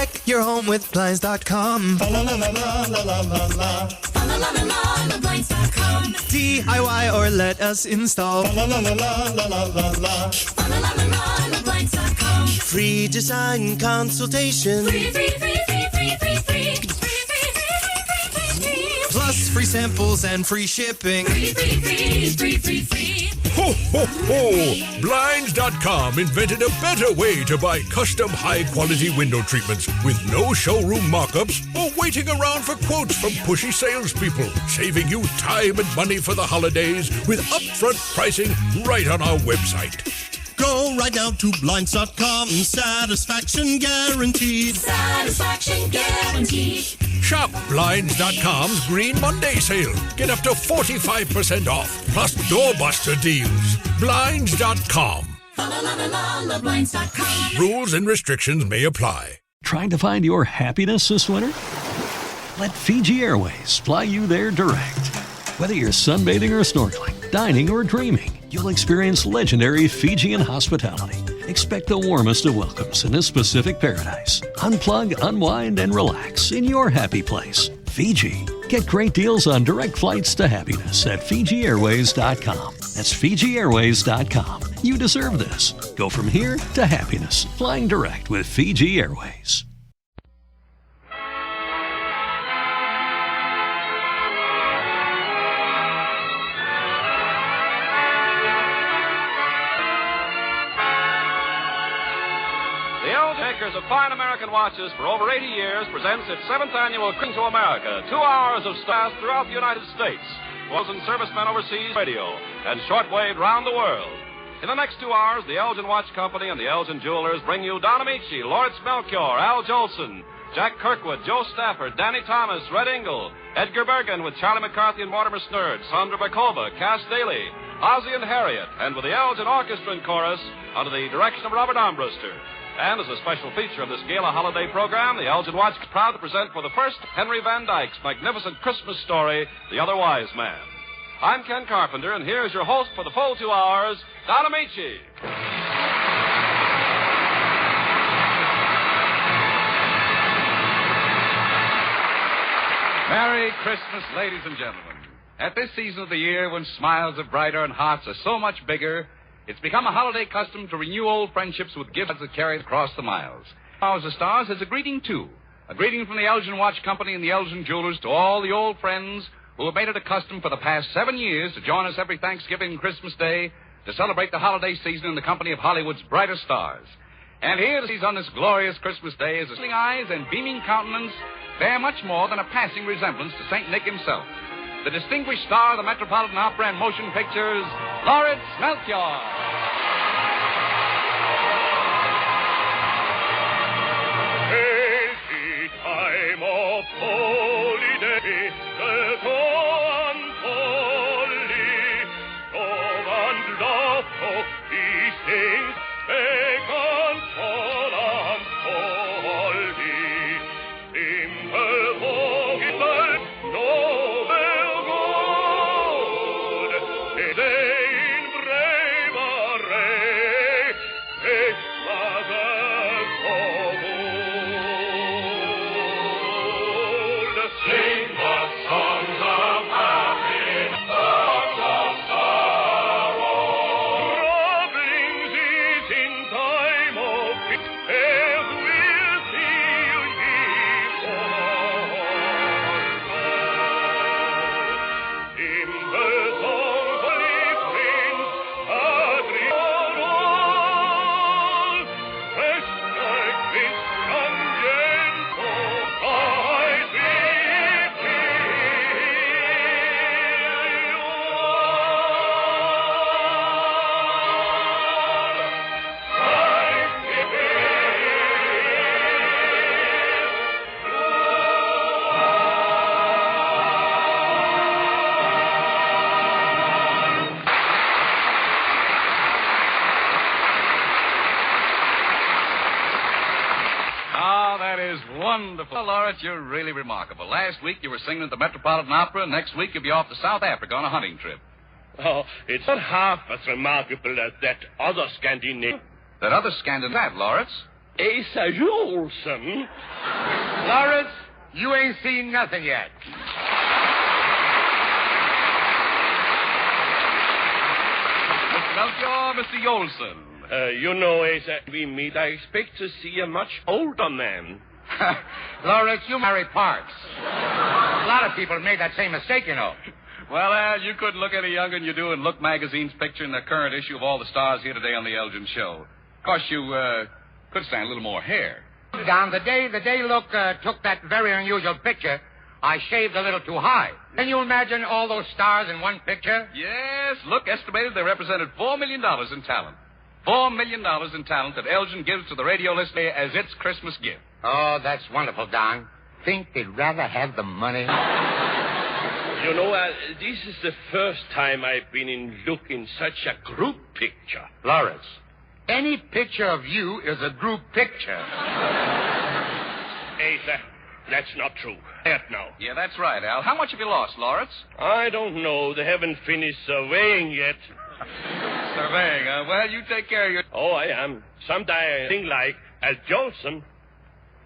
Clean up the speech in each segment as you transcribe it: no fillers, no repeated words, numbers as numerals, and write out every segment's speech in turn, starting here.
Deck your home with Blinds.com. La la la la la la la la. La la la la, Blinds.com. DIY or let us install. La la la la la la la la. La la la, Blinds.com. Free design consultation. Free. Plus free samples and free shipping. Free. Ho, ho, ho! Blinds.com invented a better way to buy custom high-quality window treatments with no showroom mock-ups or waiting around for quotes from pushy salespeople, saving you time and money for the holidays with upfront pricing right on our website. Go right now to Blinds.com. Satisfaction guaranteed. Satisfaction guaranteed. Shop Blinds.com's Green Monday sale. Get up to 45% off, plus doorbuster deals. Blinds.com. La Blinds.com. Rules and restrictions may apply. Trying to find your happiness this winter? Let Fiji Airways fly you there direct. Whether you're sunbathing or snorkeling, dining or dreaming, you'll experience legendary Fijian hospitality. Expect the warmest of welcomes in this Pacific paradise. Unplug, unwind, and relax in your happy place. Fiji. Get great deals on direct flights to happiness at FijiAirways.com. That's FijiAirways.com. You deserve this. Go from here to happiness. Flying direct with Fiji Airways. Makers of fine American watches for over 80 years presents its 7th annual Cruise to America. 2 hours of stars throughout the United States. Was in servicemen overseas radio and shortwave round the world. In the next 2 hours, the Elgin Watch Company and the Elgin Jewelers bring you Don Amici, Lawrence Melchior, Al Jolson, Jack Kirkwood, Joe Stafford, Danny Thomas, Red Engel, Edgar Bergen with Charlie McCarthy and Mortimer Snurd, Sandra Bakova, Cass Daly, Ozzie and Harriet, and with the Elgin Orchestra and Chorus under the direction of Robert Armbruster. And as a special feature of this gala holiday program, the Elgin Watch is proud to present for the first Henry Van Dyke's magnificent Christmas story, The Other Wise Man. I'm Ken Carpenter, and here's your host for the full 2 hours, Don Amici. Merry Christmas, ladies and gentlemen. At this season of the year, when smiles are brighter and hearts are so much bigger, it's become a holiday custom to renew old friendships with gifts that carry across the miles. Hours of Stars is a greeting, too. A greeting from the Elgin Watch Company and the Elgin Jewelers to all the old friends who have made it a custom for the past 7 years to join us every Thanksgiving and Christmas Day to celebrate the holiday season in the company of Hollywood's brightest stars. And here on this glorious Christmas Day is smiling eyes and beaming countenance bear much more than a passing resemblance to St. Nick himself. The distinguished star of the Metropolitan Opera and Motion Pictures, Lawrence Melchior. Hazy time of holiday, the dawn folly, love and love, these things begun fall and folly. Simple voices, noble good, in brave array, Christmas as old. Sing the songs of happiness, songs of sorrow. Troublings is in time of peace, as we'll see ye fall. In the songs of friends, agree all, rest like this young gentle, I speak to Oh, that is wonderful. Well, Lawrence, you're really remarkable. Last week you were singing at the Metropolitan Opera. Next week you'll be off to South Africa on a hunting trip. Oh, it's not half as remarkable as that other Scandinavian. That other Scandinavian, Lawrence? Asa Olsen. Lawrence, you ain't seen nothing yet. Mr. Melchior, Mr. Yolson. You know, Asa, we meet, I expect to see a much older man. Lawrence, you marry Parks. A lot of people have made that same mistake, you know. Well, Al, you couldn't look any younger than you do in Look magazine's picture in the current issue of All the Stars here today on the Elgin Show. Of course, you could stand a little more hair. Don, the day Look took that very unusual picture, I shaved a little too high. Can you imagine all those stars in one picture? Yes, Look estimated they represented $4 million in talent. $4 million in talent that Elgin gives to the radio listener as its Christmas gift. Oh, that's wonderful, Don. Think they'd rather have the money? You know, this is the first time I've been in Look in such a group picture. Lawrence, any picture of you is a group picture. Asa, that's not true. That now. Yeah, that's right, Al. How much have you lost, Lawrence? I don't know. They haven't finished surveying yet. Surveying, well, you take care of your... Oh, I am. Sometime I think like, as Jolson,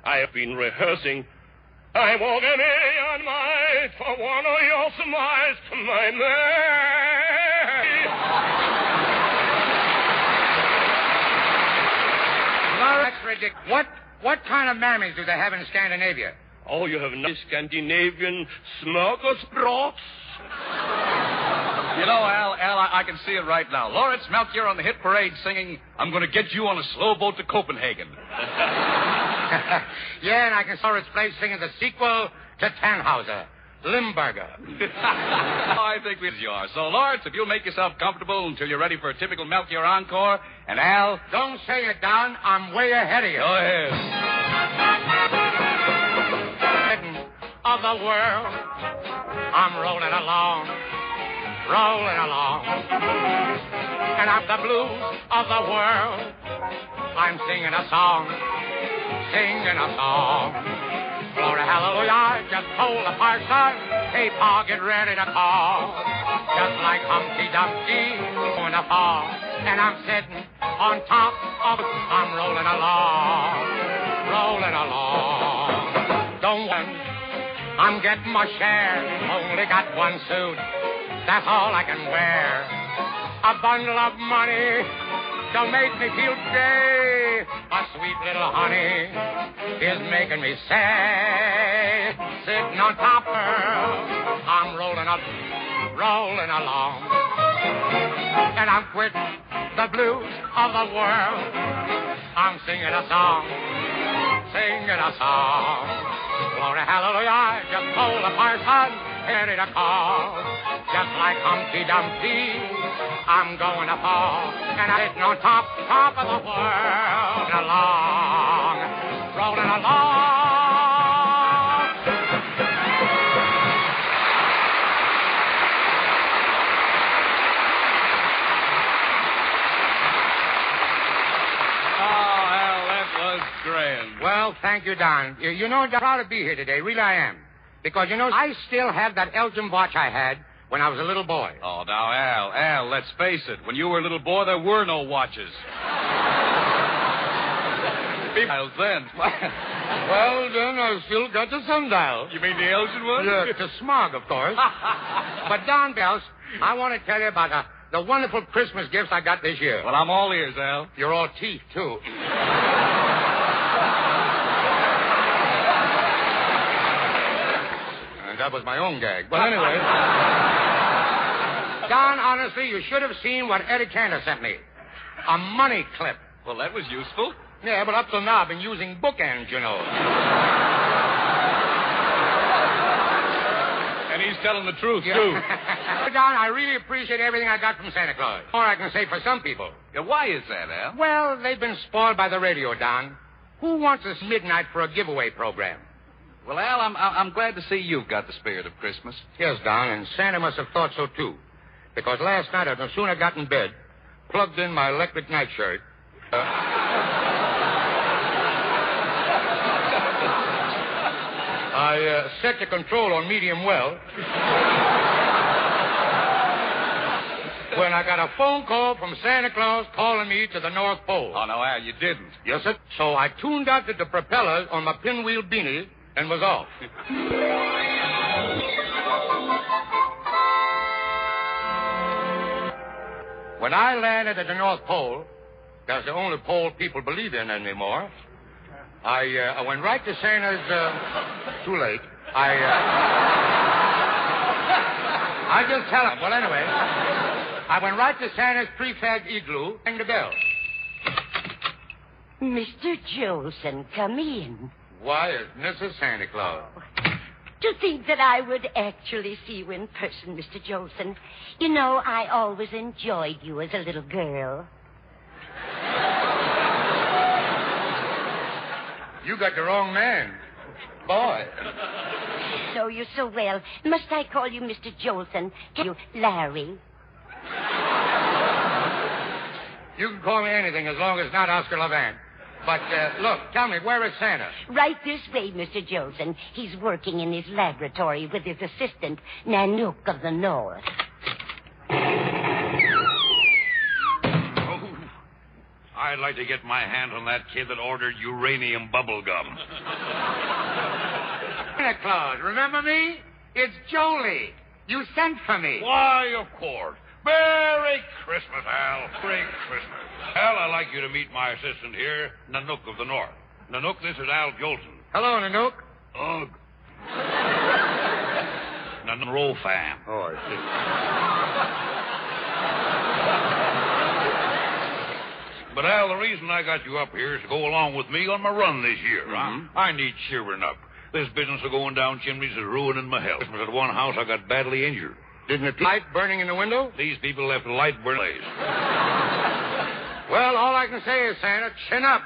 I have been rehearsing. I walk a million miles for one of your smiles to my Lawrence, that's ridiculous. What kind of mammies do they have in Scandinavia? Oh, you have no Scandinavian smorgasbords? You know, Al, I can see it right now. Lawrence Melchior on the hit parade singing, I'm going to get you on a slow boat to Copenhagen. Yeah, and I can saw its place singing the sequel to Tannhauser, Limburger. I think we are. So, Lawrence, if you'll make yourself comfortable until you're ready for a typical Melchior encore, and Al... Don't say it, Don. I'm way ahead of you. Go ahead. Of the world, I'm rolling along, and of the blues of the world, I'm singing a song. Glory, hallelujah, I just told the parson, hey, Pa, get ready to call. Just like Humpty Dumpty going to fall, and I'm sitting on top of, I'm rolling along. Don't worry. I'm getting my share, only got one suit. That's all I can wear. A bundle of money don't make me feel gay. A sweet little honey is making me sad. Sitting on top of her, I'm rolling along. And I'm quitting the blues of the world. I'm singing a song. Glory, hallelujah, I just told the parson, ready to call. Just like Humpty Dumpty, I'm going to fall. And I'm sitting on top of the world, rolling along. Grand. Well, thank you, Don. You know, I'm proud to be here today. Really, I am. Because, you know, I still have that Elgin watch I had when I was a little boy. Oh, now, Al, let's face it. When you were a little boy, there were no watches. Miles then. Well, then, I still got the sundial. You mean the Elgin one? Yeah, the smog, of course. But, Don Bells, I want to tell you about the wonderful Christmas gifts I got this year. Well, I'm all ears, Al. You're all teeth, too. That was my own gag. But anyway. Don, honestly, you should have seen what Eddie Cantor sent me. A money clip. Well, that was useful. Yeah, but up till now I've been using bookends, you know. And he's telling the truth, Yeah. too. Don, I really appreciate everything I got from Santa Claus. Or I can say for some people. Yeah, why is that, Al? Well, they've been spoiled by the radio, Don. Who wants us midnight for a giveaway program? Well, Al, I'm glad to see you've got the spirit of Christmas. Yes, Don, and Santa must have thought so, too. Because last night, as soon as I got in bed, plugged in my electric nightshirt. I set the control on medium well. when I got a phone call from Santa Claus calling me to the North Pole. Oh, no, Al, you didn't. Yes, sir. So I tuned out the propellers on my pinwheel beanie and was off. When I landed at the North Pole, that's the only pole people believe in anymore, I went right to Santa's, too late. I just tell him. Well, anyway, I went right to Santa's prefab igloo, rang the bell. Mr. Jolson, come in. Why, it's Mrs. Santa Claus. To think that I would actually see you in person, Mr. Jolson. You know, I always enjoyed you as a little girl. You got the wrong man. Boy. So you're so well. Must I call you Mr. Jolson? Can you Larry? You can call me anything as long as it's not Oscar Levant. But, look, tell me, where is Santa? Right this way, Mr. Jolson. He's working in his laboratory with his assistant, Nanook of the North. Oh, I'd like to get my hands on that kid that ordered uranium bubble gum. Santa Claus, remember me? It's Jolie. You sent for me. Why, of course. Merry Christmas, Al. Merry Christmas. Al, I'd like you to meet my assistant here, Nanook of the North. Nanook, this is Al Jolson. Hello, Nanook. Ugh. Nanook fan. Oh, I see. But, Al, the reason I got you up here is to go along with me on my run this year. Mm-hmm. I need cheering up. This business of going down chimneys is ruining my health. At one house, I got badly injured. Didn't the light burning in the window? These people left the light burning. Well, all I can say is, Santa, chin up.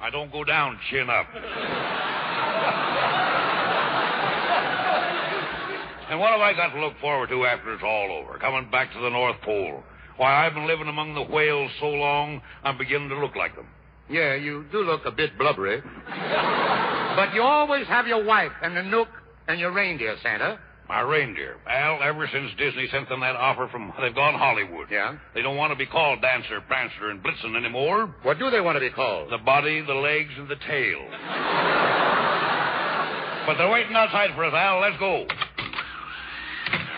I don't go down chin up. And what have I got to look forward to after it's all over? Coming back to the North Pole. Why, I've been living among the whales so long, I'm beginning to look like them. Yeah, you do look a bit blubbery. But you always have your wife and the Nook and your reindeer, Santa. My reindeer. Al, ever since Disney sent them that offer from they've gone Hollywood. Yeah? They don't want to be called Dancer, Prancer, and Blitzen anymore. What do they want to be called? The body, the legs, and the tail. But they're waiting outside for us, Al. Let's go.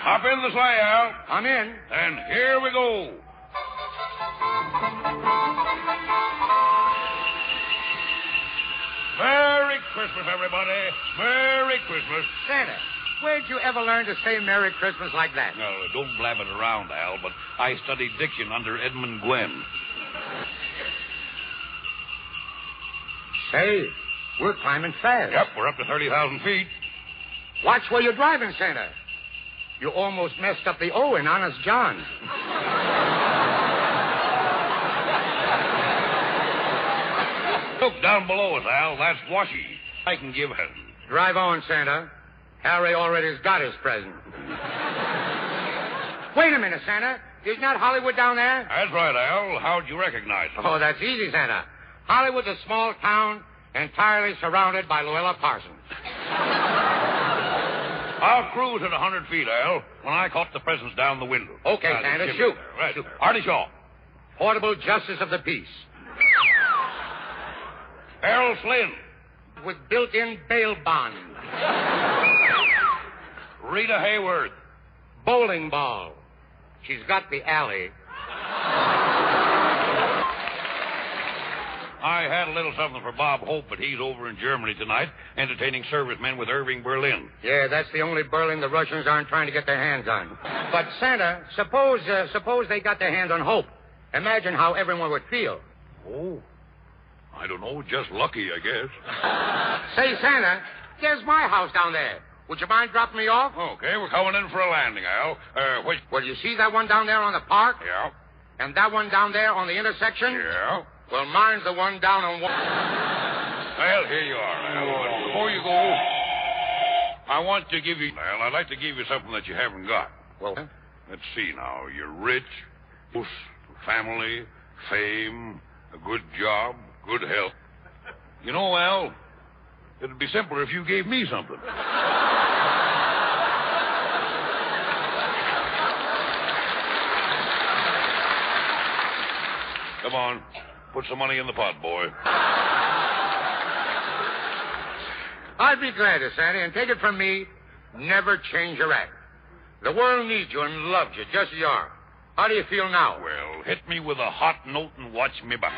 Hop in the sleigh, Al. I'm in. And here we go. Merry Christmas, everybody. Merry Christmas. Santa, where'd you ever learn to say Merry Christmas like that? No, don't blab it around, Al, but I studied diction under Edmund Gwen. Say, we're climbing fast. Yep, we're up to 30,000 feet. Watch where you're driving, Santa. You almost messed up the O in Honest John. Look down below us, Al. That's Washy. I can give him. Drive on, Santa. Harry already's got his present. Wait a minute, Santa. Isn't that Hollywood down there? That's right, Al. How'd you recognize it? Oh, that's easy, Santa. Hollywood's a small town entirely surrounded by Luella Parsons. I'll cruise at 100 feet, Al, when I caught the presents down the window. Okay, Santa, shoot. Right. Shoot. Artie Shaw. Portable Justice of the Peace. Errol Flynn. With built-in bail bond. Rita Hayworth. Bowling ball. She's got the alley. I had a little something for Bob Hope, but he's over in Germany tonight, entertaining servicemen with Irving Berlin. Yeah, that's the only Berlin the Russians aren't trying to get their hands on. But, Santa, suppose they got their hands on Hope. Imagine how everyone would feel. Oh, I don't know, just lucky, I guess. Say, Santa, there's my house down there. Would you mind dropping me off? Okay, we're coming in for a landing, Al. Which... Well, you see that one down there on the park? Yeah. And that one down there on the intersection? Yeah. Well, mine's the one down on one. Well, here you are, Al. But before you go, I want to give you... Al, I'd like to give you something that you haven't got. Well, let's see now. You're rich, family, fame, a good job, good health. You know, Al, it'd be simpler if you gave me something. Come on. Put some money in the pot, boy. I'd be glad to, Sandy, and take it from me, never change your act. The world needs you and loves you just as you are. How do you feel now? Well, hit me with a hot note and watch me back.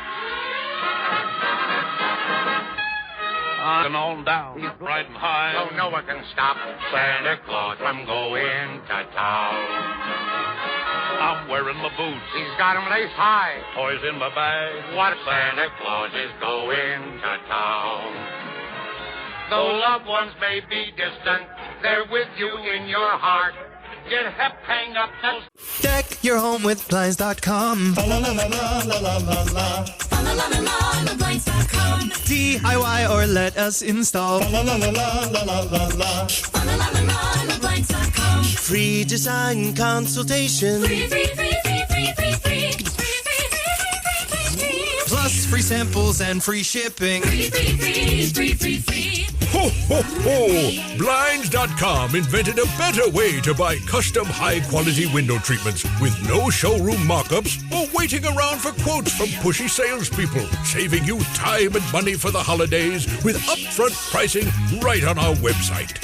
And on down, riding high. So no one can stop Santa Claus from going to town. I'm wearing my boots. He's got 'em laced high. Toys in my bag. What Santa Claus is going to town. Though loved ones may be distant, they're with you in your heart. Get hep, hang up those. Deck your home with blinds.com. Fa la la la la la la la la. Fa la la la la la blinds.com. DIY or let us install. Fa la la la la la la la la. Fa la la la la la blinds.com. Free design consultation. Free, free, free, free, free, free, free. Plus free samples and free shipping. Free, free, free, free, free, free. Ho, ho, ho! Blinds.com invented a better way to buy custom high-quality window treatments with no showroom mock-ups or waiting around for quotes from pushy salespeople, saving you time and money for the holidays with upfront pricing right on our website.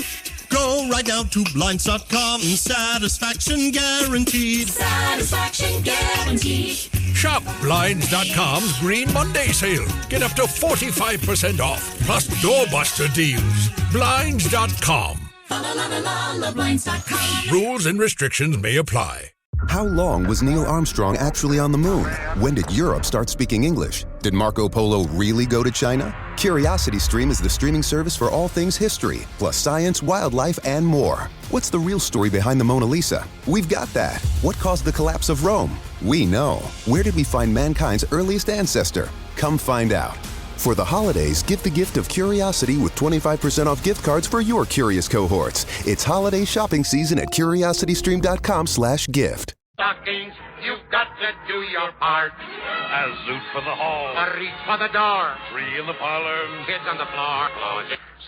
Go right now to blinds.com. Satisfaction guaranteed. Satisfaction guaranteed. Shop Blinds.com's Green Monday sale. Get up to 45% off, plus doorbuster deals. Blinds.com. Fa la la la la la blinds.com. Rules and restrictions may apply. How long was Neil Armstrong actually on the moon? When did Europe start speaking English? Did Marco Polo really go to China? CuriosityStream is the streaming service for all things history, plus science, wildlife, and more. What's the real story behind the Mona Lisa? We've got that. What caused the collapse of Rome? We know. Where did we find mankind's earliest ancestor? Come find out. For the holidays, give the gift of curiosity with 25% off gift cards for your curious cohorts. It's holiday shopping season at curiositystream.com/gift. Stockings, you've got to do your part. A zoot for the hall. A reach for the door. Free in the parlor. Kids on the floor.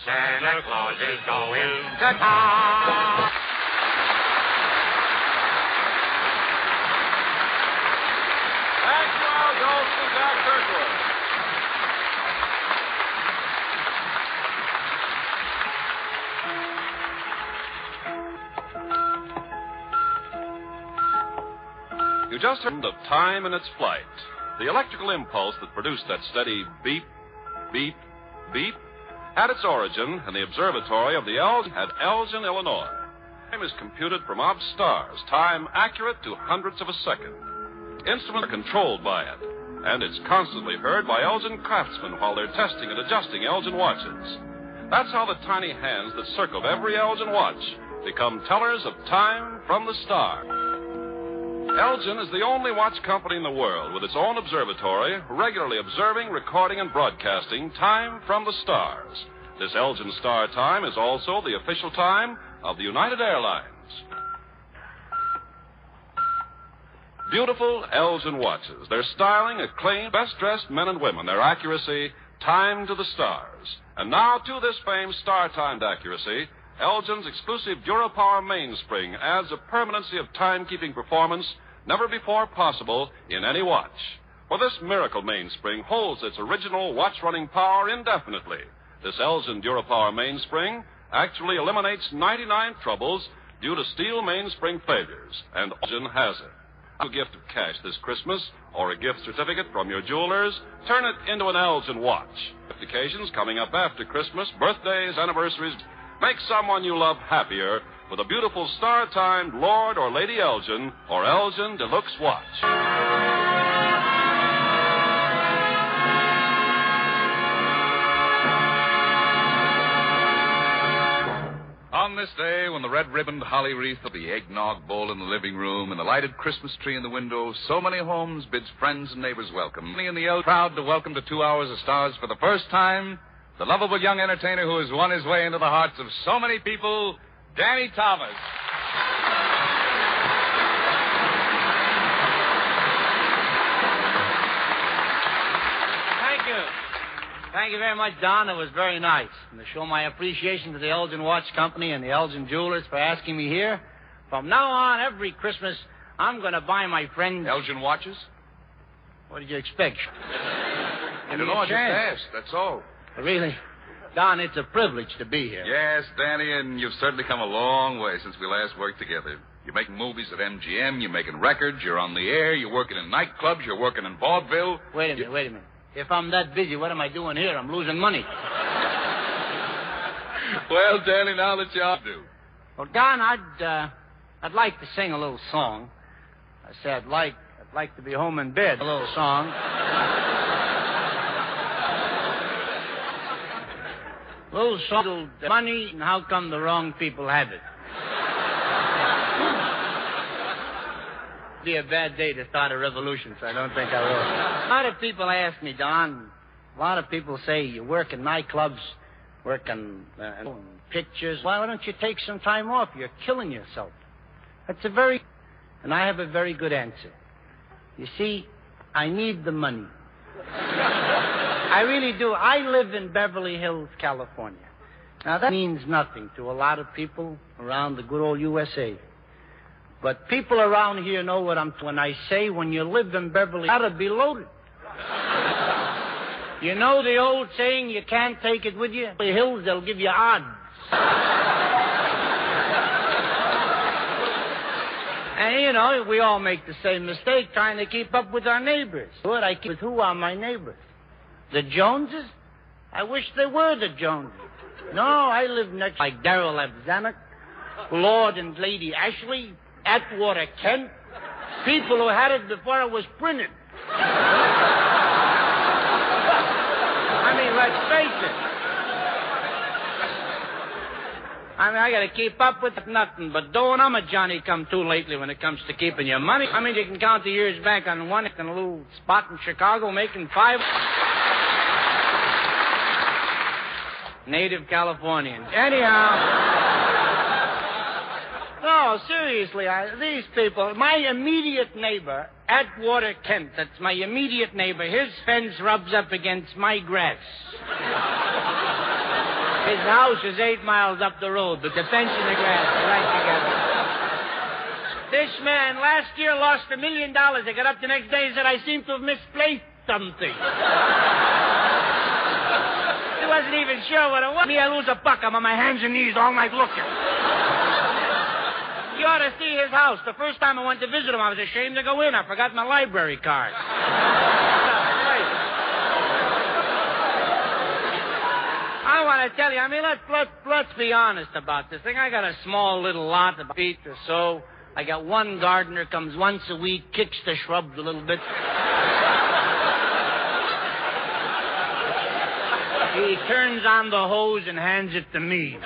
Santa Claus is going to town. Thank you, our host, Jack Kirkwood. You just heard of time in its flight. The electrical impulse that produced that steady beep, beep, beep had its origin in the observatory of the Elgin at Elgin, Illinois. Time is computed from odd stars, time accurate to hundredths of a second. Instruments are controlled by it, and it's constantly heard by Elgin craftsmen while they're testing and adjusting Elgin watches. That's how the tiny hands that circled every Elgin watch become tellers of time from the star. Elgin is the only watch company in the world with its own observatory, regularly observing, recording, and broadcasting time from the stars. This Elgin Star Time is also the official time of the United Airlines. Beautiful Elgin watches. Their styling, acclaimed, best-dressed men and women. Their accuracy, time to the stars. And now, to this famed star-timed accuracy, Elgin's exclusive DuraPower mainspring adds a permanency of timekeeping performance never before possible in any watch. For this miracle mainspring holds its original watch-running power indefinitely. This Elgin DuraPower mainspring actually eliminates 99 troubles due to steel mainspring failures, and Elgin has it. A gift of cash this Christmas or a gift certificate from your jewelers, turn it into an Elgin watch. Occasions coming up after Christmas, birthdays, anniversaries. Make someone you love happier with a beautiful star-timed Lord or Lady Elgin or Elgin Deluxe watch. On this day, when the red-ribboned holly wreath of the eggnog bowl in the living room and the lighted Christmas tree in the window, so many homes bids friends and neighbors welcome. Me and the Elgin proud to welcome to 2 Hours of Stars for the first time the lovable young entertainer who has won his way into the hearts of so many people, Danny Thomas. Thank you. Thank you very much, Don. It was very nice. And to show my appreciation to the Elgin Watch Company and the Elgin Jewelers for asking me here, from now on, every Christmas, I'm going to buy my friend... Elgin watches? What did you expect? I don't know. I just asked. That's all. Really? Don, it's a privilege to be here. Yes, Danny, and you've certainly come a long way since we last worked together. You're making movies at MGM, you're making records, you're on the air, you're working in nightclubs, you're working in vaudeville. Wait a minute. If I'm that busy, what am I doing here? I'm losing money. Well, Danny, now that you ought to. Well, Don, I'd like to sing a little song. I said I'd like to be home in bed. A little song. Little song, money, and how come the wrong people have it? Be a bad day to start a revolution, so I don't think I will. A lot of people ask me, Don, a lot of people say you work in nightclubs, work in pictures. Why don't you take some time off? You're killing yourself. And I have a very good answer. You see, I need the money. I really do. I live in Beverly Hills, California. Now, that means nothing to a lot of people around the good old USA. But people around here know what when I say when you live in Beverly, you gotta be loaded. You know the old saying, you can't take it with you? The hills, they'll give you odds. And, you know, we all make the same mistake trying to keep up with our neighbors. With who are my neighbors? The Joneses? I wish they were the Joneses. No, I live next like Darrell Abzanek, Lord and Lady Ashley, Atwater Kent, people who had it before it was printed. I mean, let's face it. I got to keep up with nothing but doing. I'm a Johnny-come-to lately when it comes to keeping your money. I mean, you can count the years back on one in a little spot in Chicago making $5. Native Californians. Anyhow. No, seriously, these people, my immediate neighbor, Atwater Kent, that's my immediate neighbor, his fence rubs up against my grass. His house is 8 miles up the road, but the fence and the grass are right together. This man last year lost $1 million. I got up the next day and said, I seem to have misplaced something. He wasn't even sure what it was. Me, I lose a buck. I'm on my hands and knees all night looking. You ought to see his house. The first time I went to visit him, I was ashamed to go in. I forgot my library card. I want to tell you, I mean, let's be honest about this thing. I got a small little lot, about feet or so. I got one gardener, comes once a week, kicks the shrubs a little bit. He turns on the hose and hands it to me.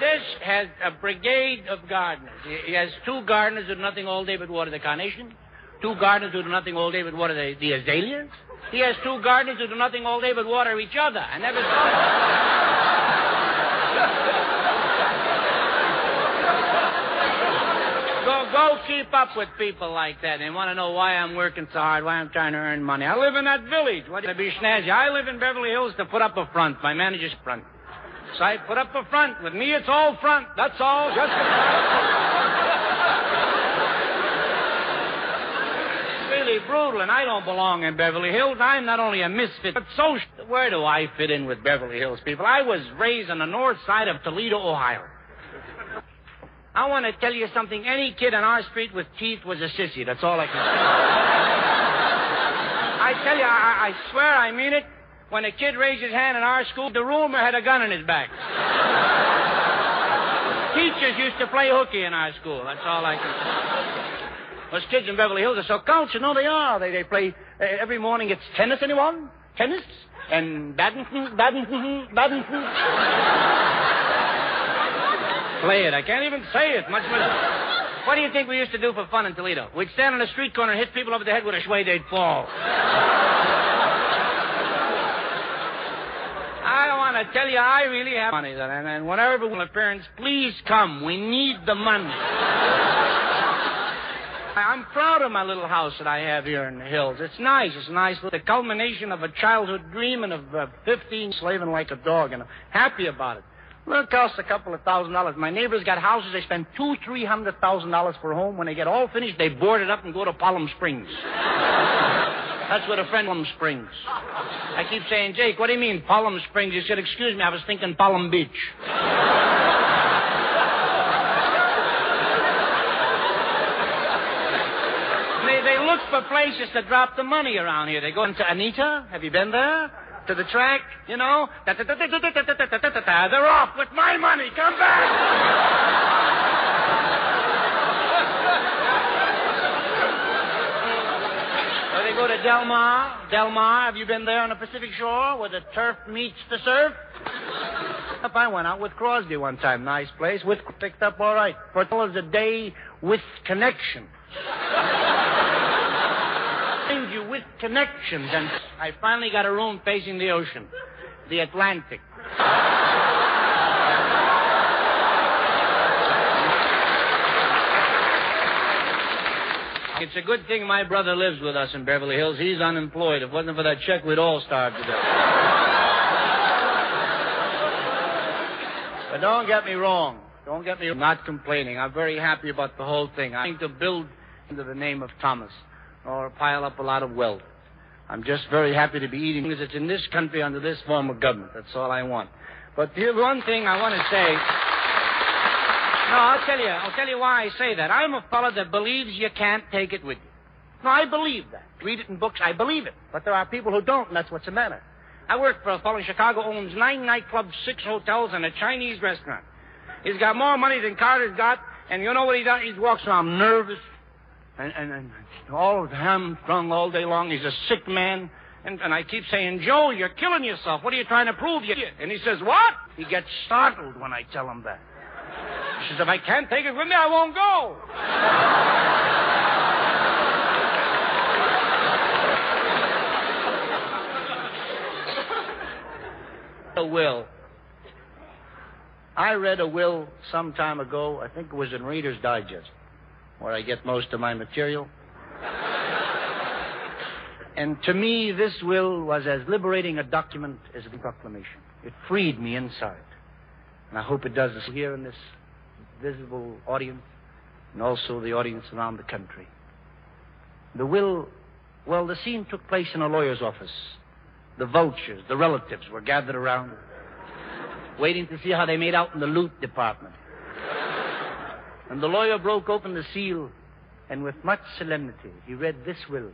This has a brigade of gardeners. He has 2 gardeners who do nothing all day but water the carnation. 2 gardeners who do nothing all day but water the azaleas. He has 2 gardeners who do nothing all day but water each other. I never saw it. Go keep up with people like that. They want to know why I'm working so hard, why I'm trying to earn money. I live in that village. What to be snazzy? I live in Beverly Hills to put up a front. My manager's front. So I put up a front. With me, it's all front. That's all. Just a front. It's really brutal, and I don't belong in Beverly Hills. I'm not only a misfit, but social. Where do I fit in with Beverly Hills people? I was raised on the north side of Toledo, Ohio. I want to tell you something. Any kid on our street with teeth was a sissy. That's all I can say. I tell you, I swear I mean it. When a kid raised his hand in our school, the rumor had a gun in his back. Teachers used to play hooky in our school. That's all I can say. Those kids in Beverly Hills are so cultured. No, they are. They play every morning. It's tennis, anyone? Tennis? And badminton. Play it. I can't even say it. Much more. What do you think we used to do for fun in Toledo? We'd stand on a street corner and hit people over the head with a sway, they'd fall. I want to tell you, I really have money. And whenever my parents, please come. We need the money. I'm proud of my little house that I have here in the hills. It's nice. It's nice. The culmination of a childhood dream and of 15 slaving like a dog, and I'm happy about it. Well, it costs a couple of $1,000s. My neighbors got houses. They spend $200,000-$300,000 for a home. When they get all finished, they board it up and go to Palm Springs. That's what a friend Palm Springs. I keep saying, Jake, what do you mean, Palm Springs? He said, excuse me, I was thinking Palm Beach. They look for places to drop the money around here. They go into Anita. Have you been there? To the track, you know? They're off with my money. Come back! Or they go to Del Mar. Del Mar, have you been there on the Pacific Shore where the turf meets the surf? Up, I went out with Crosby one time. Nice place. With picked up all right. $4 a day with connection. You with connections, and I finally got a room facing the ocean, the Atlantic. It's a good thing my brother lives with us in Beverly Hills. He's unemployed. If it wasn't for that check, we'd all starve to death. But don't get me wrong. Don't get me wrong. I'm not complaining. I'm very happy about the whole thing. I'm trying to build into the name of Thomas, or pile up a lot of wealth. I'm just very happy to be eating because it's in this country under this form of government. That's all I want. But here's one thing I want to say. No, I'll tell you why I say that. I'm a fellow that believes you can't take it with you. No, I believe that. Read it in books, I believe it. But there are people who don't, and that's what's the matter. I work for a fellow in Chicago who owns 9 nightclubs, 6 hotels, and a Chinese restaurant. He's got more money than Carter's got, and you know what he does? He walks around nervous, and all hamstrung all day long. He's a sick man. And I keep saying, Joe, you're killing yourself. What are you trying to prove? And he says, what? He gets startled when I tell him that. He says, if I can't take it with me, I won't go. A will. I read a will some time ago. I think it was in Reader's Digest, where I get most of my material. And to me, this will was as liberating a document as the proclamation. It freed me inside. And I hope it does this here in this visible audience, and also the audience around the country. The will, well, the scene took place in a lawyer's office. The vultures, the relatives, were gathered around, waiting to see how they made out in the loot department. And the lawyer broke open the seal, and with much solemnity, he read this will.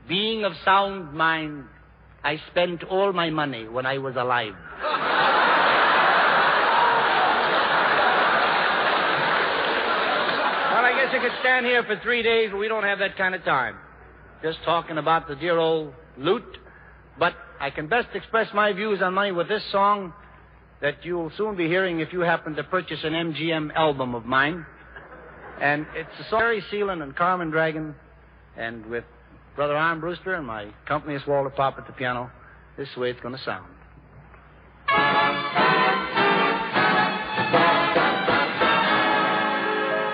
Being of sound mind, I spent all my money when I was alive. Well, I guess I could stand here for 3 days, but we don't have that kind of time. Just talking about the dear old loot. But I can best express my views on money with this song that you'll soon be hearing if you happen to purchase an MGM album of mine. And it's a song Harry Seelan and Carmen Dragon, and with Brother Armbruster and my accompanist Walter Pop at the piano. This way it's going to sound.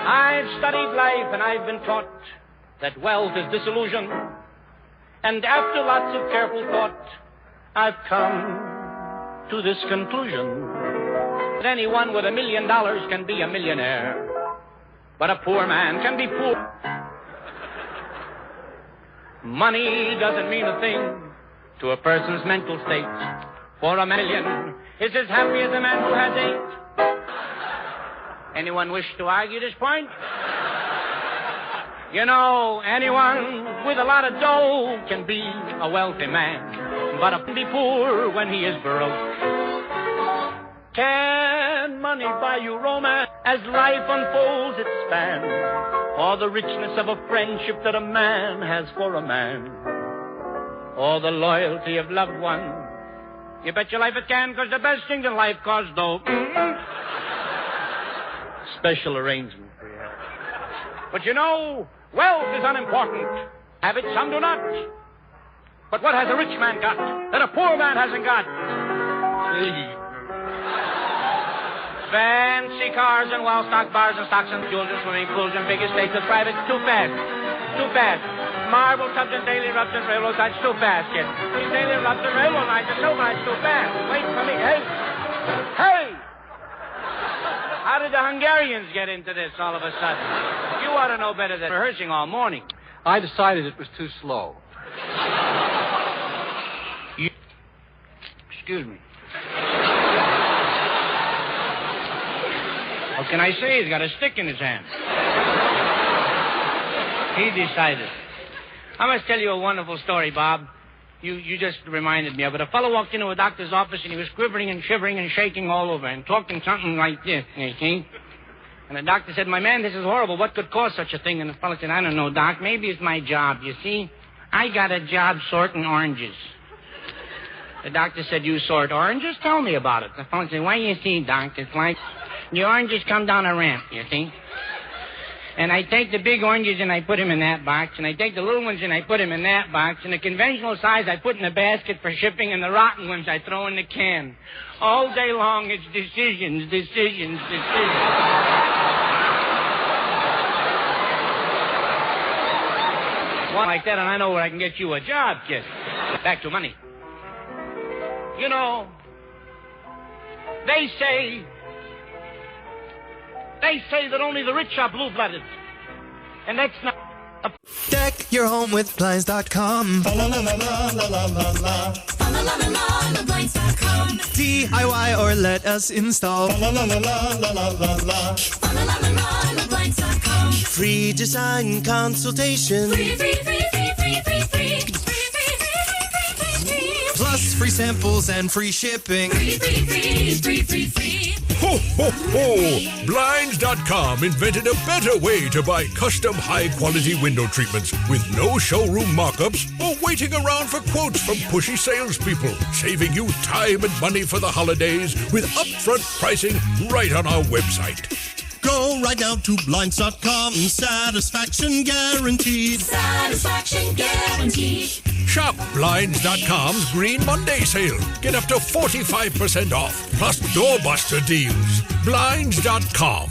I've studied life and I've been taught that wealth is disillusion. And after lots of careful thought, I've come to this conclusion that anyone with $1 million can be a millionaire, but a poor man can be poor. Money doesn't mean a thing to a person's mental state. For $1 million is as happy as a man who has 8. Anyone wish to argue this point? You know, anyone with a lot of dough can be a wealthy man, but can be poor when he is broke. Can money buy you romance as life unfolds its span, or the richness of a friendship that a man has for a man, or the loyalty of loved ones? You bet your life it can, because the best things in life cost dough. Special arrangement for you. But you know, wealth is unimportant. Have it, some do not. But what has a rich man got that a poor man hasn't got? Fancy cars and well-stocked bars and stocks and jewels and swimming pools and big estates of private. Too fast. Too fast. Marble tubs and daily rubs and railroad nights. Too fast, kid. These daily rubs and railroad nights are so much too fast. Wait for me. Hey! Hey! How did the Hungarians get into this all of a sudden? You ought to know better than rehearsing all morning. I decided it was too slow. Excuse me. What can I say? He's got a stick in his hand. He decided. I must tell you a wonderful story, Bob. You just reminded me of it. A fellow walked into a doctor's office, and he was quivering and shivering and shaking all over and talking something like this, you see? And the doctor said, "My man, this is horrible. What could cause such a thing?" And the fellow said, "I don't know, Doc. Maybe it's my job. You see, I got a job sorting oranges." The doctor said, "You sort oranges? Tell me about it." The fellow said, "Why, you see, Doc, it's like the oranges come down a ramp, you see? And I take the big oranges and I put them in that box, and I take the little ones and I put them in that box, and the conventional size I put in a basket for shipping, and the rotten ones I throw in the can. All day long it's decisions, decisions, decisions." One like that, and I know where I can get you a job, kid. Back to money. You know, they say that only the rich are blue-blooded. And that's not... Deck your home with blinds.com. Blinds.com. DIY or let us install. Blinds.com. Free design consultation. Free. Plus free samples and free shipping. Free. Ho, ho, ho! Blinds.com invented a better way to buy custom high-quality window treatments with no showroom mock-ups or waiting around for quotes from pushy salespeople, saving you time and money for the holidays with upfront pricing right on our website. Go right now to blinds.com. Satisfaction guaranteed. Satisfaction guaranteed. Shop Blinds.com's Green Monday sale. Get up to 45% off, plus doorbuster deals. Blinds.com.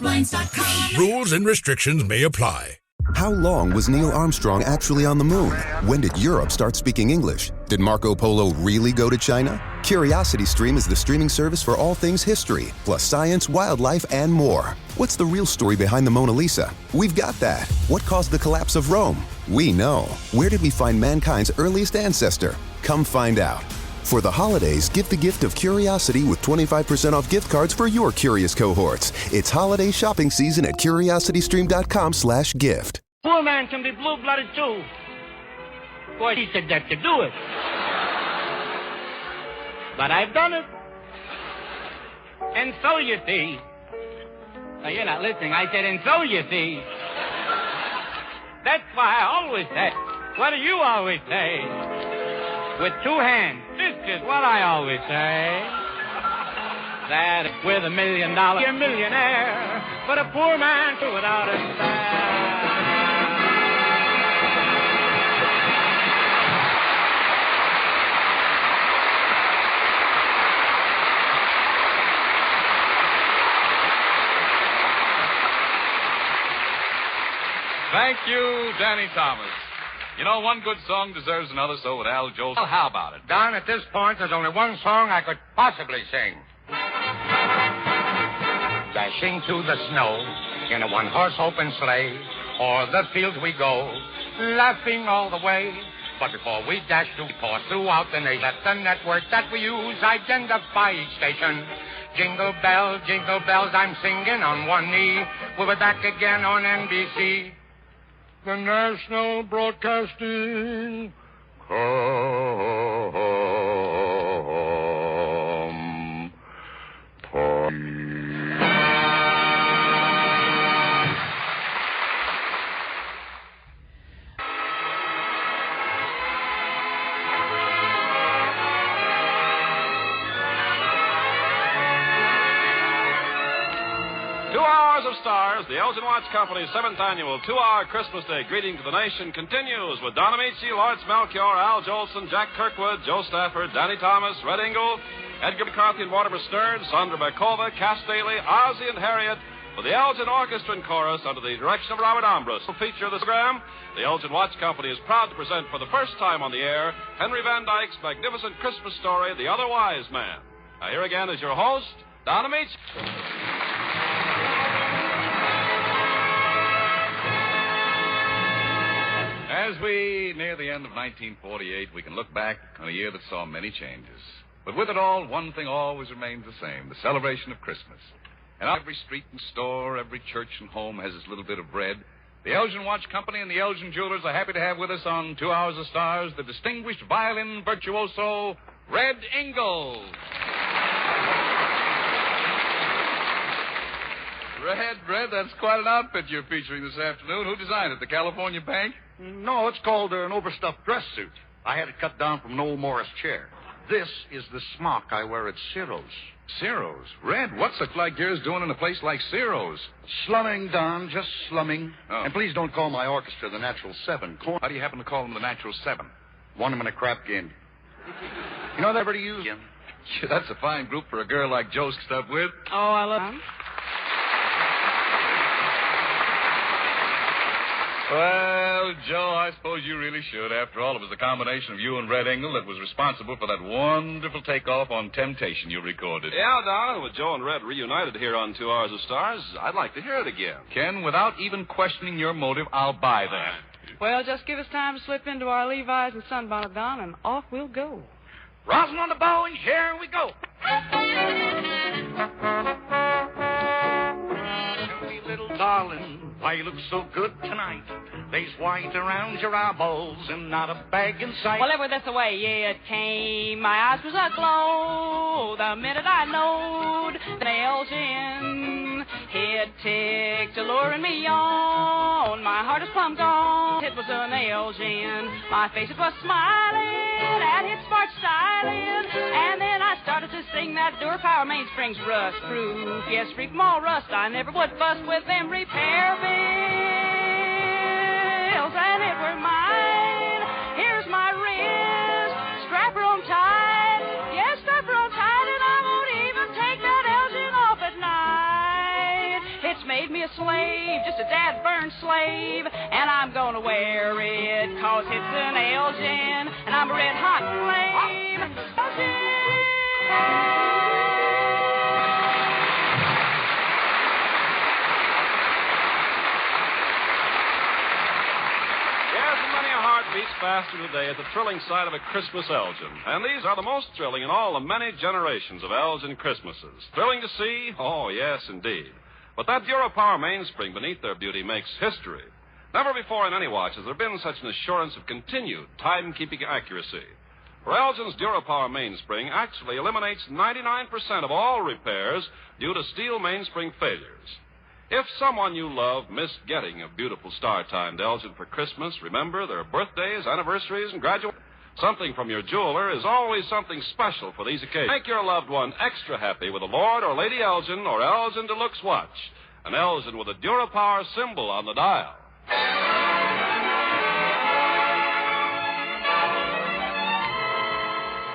Blinds.com. Rules and restrictions may apply. How long was Neil Armstrong actually on the moon? When did Europe start speaking English? Did Marco Polo really go to China? CuriosityStream is the streaming service for all things history, plus science, wildlife, and more. What's the real story behind the Mona Lisa? We've got that. What caused the collapse of Rome? We know. Where did we find mankind's earliest ancestor? Come find out. For the holidays, give the gift of curiosity with 25% off gift cards for your curious cohorts. It's holiday shopping season at curiositystream.com/gift. Poor man can be blue-blooded, too. Boy, he said that to do it. But I've done it. And so you see. Now, you're not listening. I said, and so you see. That's why I always say, what do you always say? With two hands. This is what I always say. That with $1 million, you're a millionaire. But a poor man too without a cent. Thank you, Danny Thomas. You know, one good song deserves another, so would Al Jolson. Well, how about it? Don, at this point, there's only one song I could possibly sing. Dashing through the snow in a one-horse open sleigh, o'er the fields we go, laughing all the way. But before we dash to pause throughout the nation, let the network that we use identify each station. Jingle bells, I'm singing on one knee. We'll be back again on NBC. The National Broadcasting Company. 2 hours of stars, the Elgin Watch Company's 7th annual 2-hour Christmas Day greeting to the nation continues with Don Amici, Lawrence Melchior, Al Jolson, Jack Kirkwood, Joe Stafford, Danny Thomas, Red Ingle, Edgar McCarthy and Mortimer Stern, Sandra Bekova, Cass Daly, Ozzie and Harriet, with the Elgin Orchestra and Chorus under the direction of Robert Ambrose. The feature of this program, the Elgin Watch Company is proud to present for the first time on the air Henry Van Dyke's magnificent Christmas story, The Other Wise Man. Now, here again is your host, Down to meet As we near the end of 1948, we can look back on a year that saw many changes. But with it all, one thing always remains the same, the celebration of Christmas. And every street and store, every church and home has its little bit of bread. The Elgin Watch Company and the Elgin Jewelers are happy to have with us on 2 Hours of Stars the distinguished violin virtuoso, Red Ingalls. Red, that's quite an outfit you're featuring this afternoon. Who designed it, the California Bank? No, it's called an overstuffed dress suit. I had it cut down from an old Morris chair. This is the smock I wear at Ciro's. Ciro's? Red, what's a like yours doing in a place like Ciro's? Slumming, Don, just slumming. Oh. And please don't call my orchestra the Natural Seven. How do you happen to call them the Natural Seven? Won them in a crap game. You know that to use them? That's a fine group for a girl like Joe to up with. Oh, I love them. Well, Joe, I suppose you really should. After all, it was the combination of you and Red Engel that was responsible for that wonderful takeoff on Temptation you recorded. Yeah, Don, with Joe and Red reunited here on 2 Hours of Stars, I'd like to hear it again. Ken, without even questioning your motive, I'll buy that. Well, just give us time to slip into our Levi's and sunbonnet, Don, and off we'll go. Rosin on the bow, and here we go. Tell me, little darling, why you look so good tonight? There's white around your eyeballs and not a bag in sight. Well, ever this way it came. My eyes was aglow the minute I knowed the nails in. It ticked, alluring me on. My heart is plumb gone. It was a nails in. My face it was smiling, and it started styling. And then I started to sing that Dura Power Mainsprings rust proof. Yes, free from all rust. I never would fuss with them repair bills, and it were mine. Here's my wrist, strap her on tight. Yes, strap her on tight, and I won't even take that Elgin off at night. It's made me a slave, just a dad-burned slave, and I'm gonna wear it, 'cause it's an Elgin, and I'm a red-hot flame. Elgin! Beats faster today at the thrilling sight of a Christmas Elgin. And these are the most thrilling in all the many generations of Elgin Christmases. Thrilling to see? Oh, yes, indeed. But that Dura Power mainspring beneath their beauty makes history. Never before in any watch has there been such an assurance of continued time-keeping accuracy. For Elgin's Dura Power mainspring actually eliminates 99% of all repairs due to steel mainspring failures. If someone you love missed getting a beautiful star-timed Elgin for Christmas, remember their birthdays, anniversaries, and graduations. Something from your jeweler is always something special for these occasions. Make your loved one extra happy with a Lord or Lady Elgin or Elgin Deluxe watch. An Elgin with a Dura Power symbol on the dial.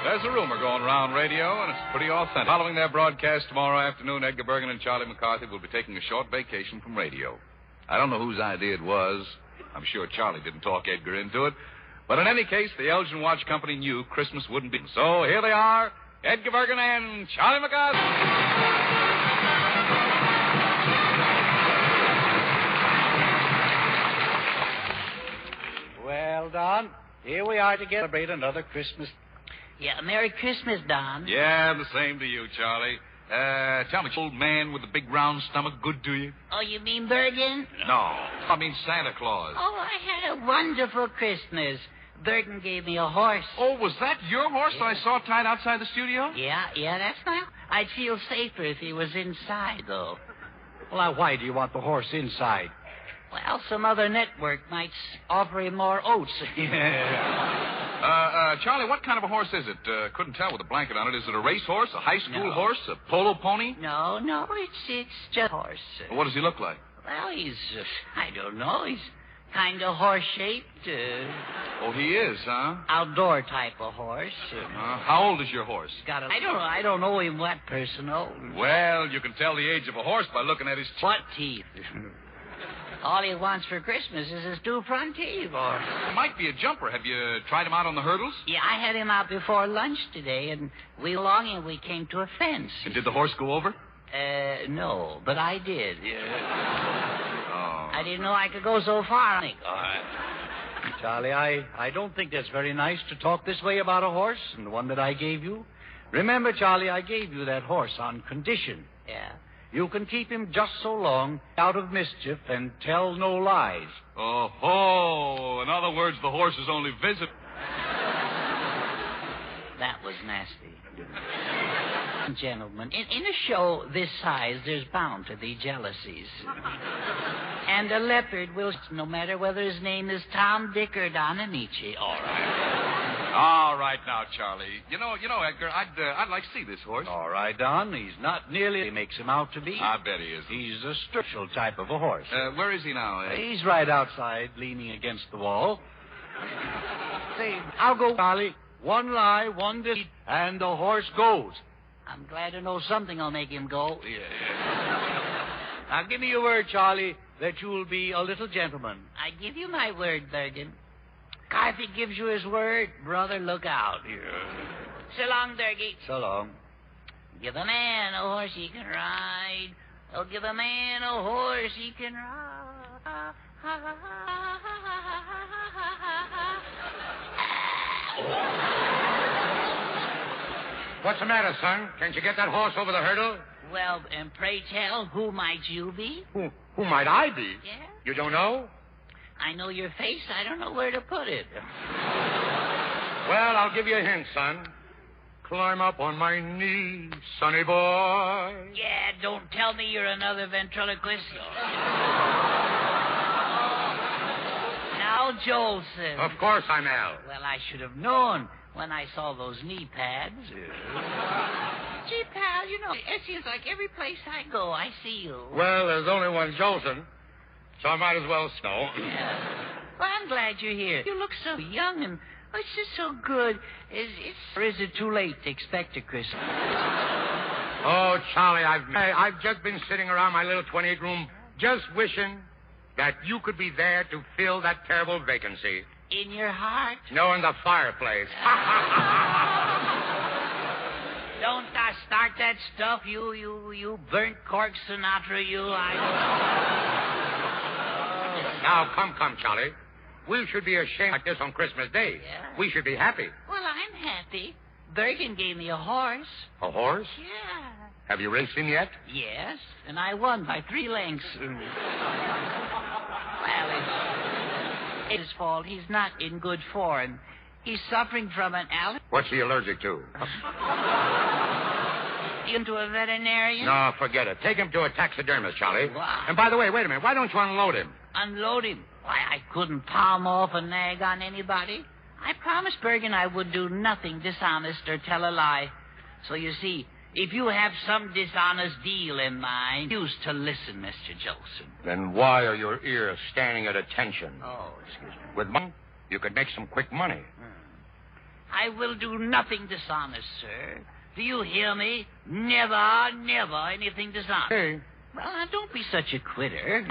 There's a rumor going around radio, and it's pretty authentic. Following their broadcast tomorrow afternoon, Edgar Bergen and Charlie McCarthy will be taking a short vacation from radio. I don't know whose idea it was. I'm sure Charlie didn't talk Edgar into it. But in any case, the Elgin Watch Company knew Christmas wouldn't be. So here they are, Edgar Bergen and Charlie McCarthy. Well, Don, here we are to celebrate another Christmas. Yeah, Merry Christmas, Don. Yeah, the same to you, Charlie. Tell me, old man with the big round stomach good to you? Oh, you mean Bergen? No, I mean Santa Claus. Oh, I had a wonderful Christmas. Bergen gave me a horse. Oh, was that your horse that I saw tied outside the studio? Yeah, that's nice. I'd feel safer if he was inside, though. Well, why do you want the horse inside? Well, some other network might offer him more oats. Charlie, what kind of a horse is it? Couldn't tell with a blanket on it. Is it a race horse, a high school horse, a polo pony? No, it's just a horse. Well, what does he look like? Well, he's, I don't know, he's kind of horse-shaped. Oh, he is, huh? Outdoor type of horse. How old is your horse? I don't know him that personal. Well, you can tell the age of a horse by looking at his What teeth? All he wants for Christmas is a stew frontier. He might be a jumper. Have you tried him out on the hurdles? Yeah, I had him out before lunch today, and we were along and we came to a fence. And did the horse go over? No, but I did. Oh. I didn't know I could go so far. All right. Charlie, I don't think that's very nice to talk this way about a horse and the one that I gave you. Remember, Charlie, I gave you that horse on condition. Yeah. You can keep him just so long, out of mischief, and tell no lies. Oh, in other words, the horse is only visit. That was nasty. Gentlemen, in a show this size, there's bound to be jealousies. And a leopard will, no matter whether his name is Tom, Dick, or Don Amici. All right. All right now, Charlie. You know, Edgar, I'd like to see this horse. All right, Don. He's not nearly he makes him out to be. I bet he is. He's a structural type of a horse. Where is he now? He's right outside, leaning against the wall. Say, I'll go, Charlie. One lie, one deceit, and the horse goes. I'm glad to know something will make him go. Yeah. Now, give me your word, Charlie, that you'll be a little gentleman. I give you my word, Bergen. Carthy gives you his word, brother, look out. So long, Durkee. So long. Give a man a horse he can ride. Oh, give a man a horse he can ride. What's the matter, son? Can't you get that horse over the hurdle? Well, and pray tell, who might you be? Who might I be? Yeah? You don't know? I know your face. I don't know where to put it. Well, I'll give you a hint, son. Climb up on my knee, sonny boy. Yeah, don't tell me you're another ventriloquist. Now, Jolson. Of course I'm Al. Well, I should have known when I saw those knee pads. Gee, pal, you know, it seems like every place I go, I see you. Well, there's only one Jolson, so I might as well snow. Yeah. Well, I'm glad you're here. You look so young and it's just so good. Or is it too late to expect a Christmas? Oh, Charlie, I've just been sitting around my little 28-room just wishing that you could be there to fill that terrible vacancy. In your heart? No, in the fireplace. Don't start that stuff, you burnt cork Sinatra, you. Now, come, Charlie. We should be ashamed like this on Christmas Day. Yeah. We should be happy. Well, I'm happy. Bergen gave me a horse. A horse? Yeah. Have you raced him yet? Yes, and I won by 3 lengths. Well, it's his fault. He's not in good form. He's suffering from an allergy. What's he allergic to? Into a veterinarian? No, forget it. Take him to a taxidermist, Charlie. Wow. And by the way, wait a minute. Why don't you unload him? Unload him? Why, I couldn't palm off a nag on anybody. I promised Bergen I would do nothing dishonest or tell a lie. So you see, if you have some dishonest deal in mind, use to listen, Mr. Jolson. Then why are your ears standing at attention? Oh, excuse me. With money, you could make some quick money. I will do nothing dishonest, sir. Do you hear me? Never, never anything dishonest. Hey. Well, now, don't be such a quitter.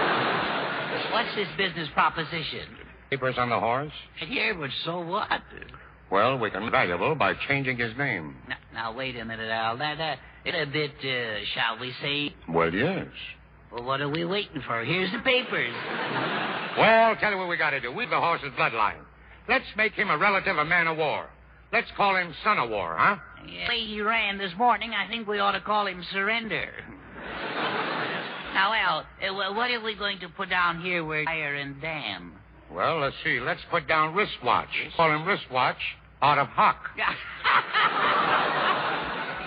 What's this business proposition? Papers on the horse? Yeah, but so what? Well, we can be valuable by changing his name. Now, wait a minute, Al. That it's a bit, shall we say... Well, yes. Well, what are we waiting for? Here's the papers. Well, tell you what we got to do. We've the horse's bloodline. Let's make him a relative, a man of war. Let's call him Son of War, huh? Yeah. The way he ran this morning, I think we ought to call him Surrender. Now, Al, what are we going to put down here where fire and dam? Well, let's see. Let's put down wristwatch. Call him wristwatch out of Huck.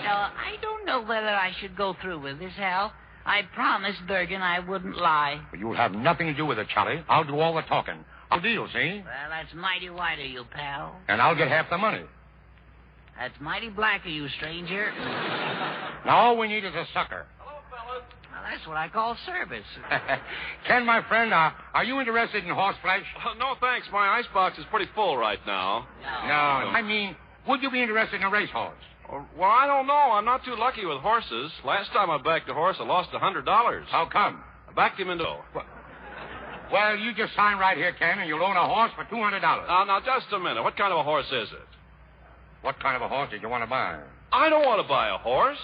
Now, I don't know whether I should go through with this, Al. I promised Bergen I wouldn't lie. Well, you'll have nothing to do with it, Charlie. I'll do all the talking. I'll deal, see? Well, that's mighty white of you, pal. And I'll get half the money. That's mighty black of you, stranger. Now, all we need is a sucker. Hello, fellas. Well, that's what I call service. Ken, my friend, are you interested in horse flesh? No, thanks. My icebox is pretty full right now. No, I mean, would you be interested in a racehorse? Well, I don't know. I'm not too lucky with horses. Last time I backed a horse, I lost $100. How come? I backed him into... Well, you just sign right here, Ken, and you'll own a horse for $200. Now, just a minute. What kind of a horse is it? What kind of a horse did you want to buy? I don't want to buy a horse.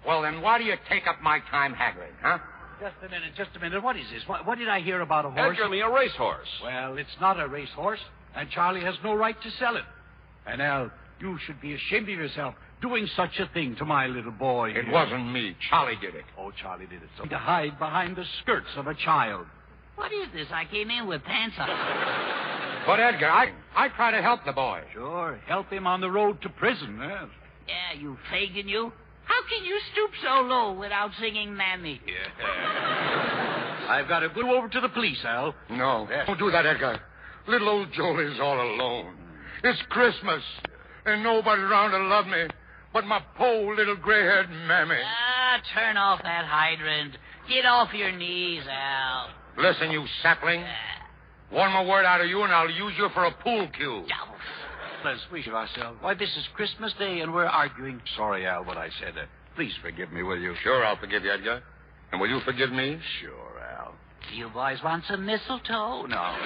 Well, then why do you take up my time haggling, huh? Just a minute. What is this? What did I hear about a horse? Edgar, me a racehorse. Well, it's not a racehorse, and Charlie has no right to sell it. And, Al, you should be ashamed of yourself doing such a thing to my little boy. It wasn't me. Charlie did it. Oh, Charlie did it. So to hide behind the skirts of a child. What is this? I came in with pants on. But, Edgar, I try to help the boy. Sure, help him on the road to prison, yes. Yeah, you Fagin, you. How can you stoop so low without singing Mammy? Yeah. I've got to go over to the police, Al. No, don't do that, Edgar. Little old Jolie's all alone. It's Christmas, and nobody around to love me but my poor little gray-haired mammy. Turn off that hydrant. Get off your knees, Al. Listen, you sapling. One more word out of you, and I'll use you for a pool cue. Let's wish ourselves. Why, this is Christmas Day, and we're arguing. Sorry, Al, what I said. Please forgive me, will you? Sure, I'll forgive you, Edgar. And will you forgive me? Sure, Al. Do you boys want some mistletoe? No.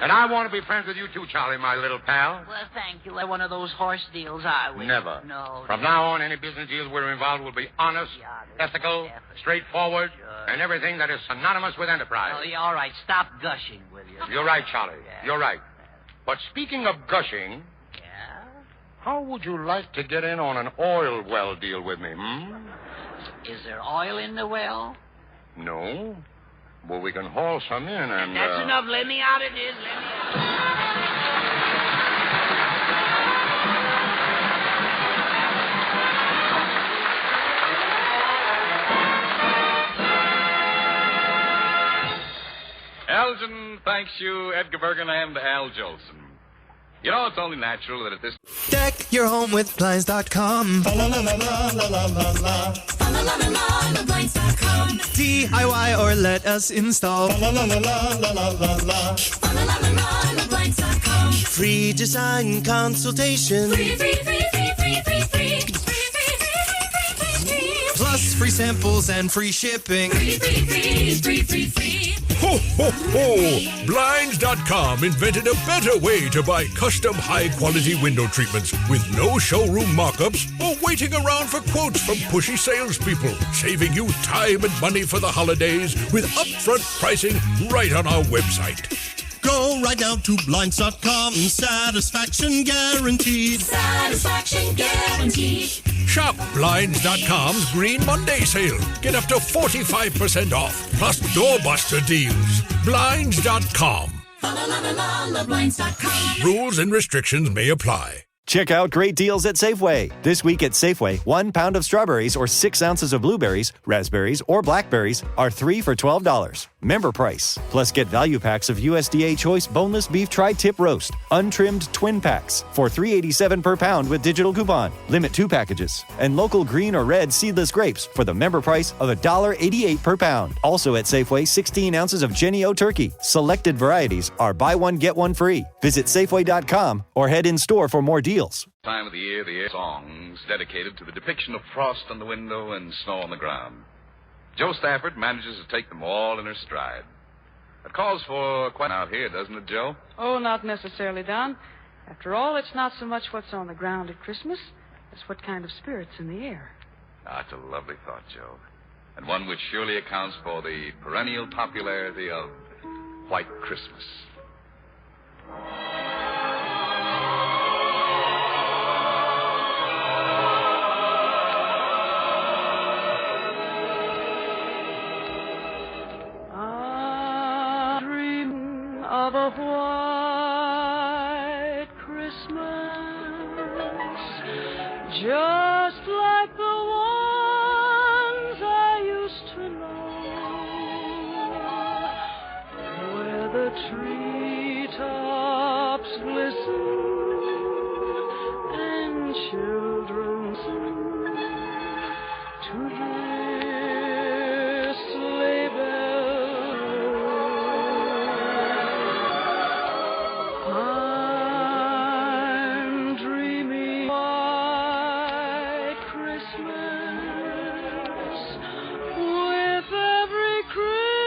And I want to be friends with you, too, Charlie, my little pal. Well, thank you. One of those horse deals, are we? Never. No. From now on, any business deals we're involved will be honest, ethical, straightforward, and everything that is synonymous with enterprise. Oh, yeah, all right. Stop gushing, will you? You're right, Charlie. You're right. But speaking of gushing, how would you like to get in on an oil well deal with me, Is there oil in the well? No. Well, we can haul some in and... That's enough. Let me out of this. Let me out. Elgin thanks you, Edgar Bergen and Al Jolson. You know, it's only natural that at this... Deck your home with Blinds.com. DIY or let us install. Free design consultation. Plus free samples and free shipping. Ho, ho, ho! Blinds.com invented a better way to buy custom high-quality window treatments with no showroom mock-ups or waiting around for quotes from pushy salespeople, saving you time and money for the holidays with upfront pricing right on our website. Go right now to Blinds.com. Satisfaction guaranteed. Satisfaction guaranteed. Shop Blinds.com's Green Monday sale. Get up to 45% off, plus doorbuster deals. Blinds.com. Blinds.com. Rules and restrictions may apply. Check out great deals at Safeway. This week at Safeway, 1 pound of strawberries or 6 ounces of blueberries, raspberries, or blackberries are 3 for $12. Member price. Plus get value packs of USDA Choice Boneless Beef Tri-Tip Roast, untrimmed twin packs for $3.87 per pound with digital coupon. Limit 2 packages. And local green or red seedless grapes for the member price of $1.88 per pound. Also at Safeway, 16 ounces of Jenny O Turkey. Selected varieties are buy one, get one free. Visit Safeway.com or head in store for more deals. Time of the year songs dedicated to the depiction of frost on the window and snow on the ground. Joe Stafford manages to take them all in her stride. It calls for quite out here, doesn't it, Joe? Oh, not necessarily, Don. After all, it's not so much what's on the ground at Christmas as what kind of spirit's in the air. That's a lovely thought, Joe. And one which surely accounts for the perennial popularity of White Christmas. Of a white Christmas, just like the ones I used to know, where the treetops glisten and children sing to their sleigh bells. Christmas with every Christmas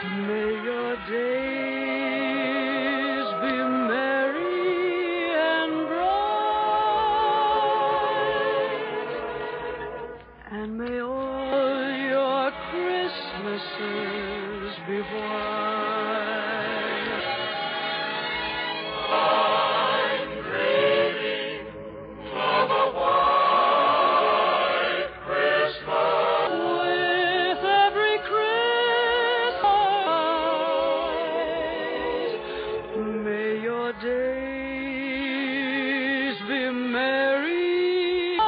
May your days be merry and bright, and may all your Christmases be white. I'm dreaming of a white Christmas with every Christmas. May your days be merry,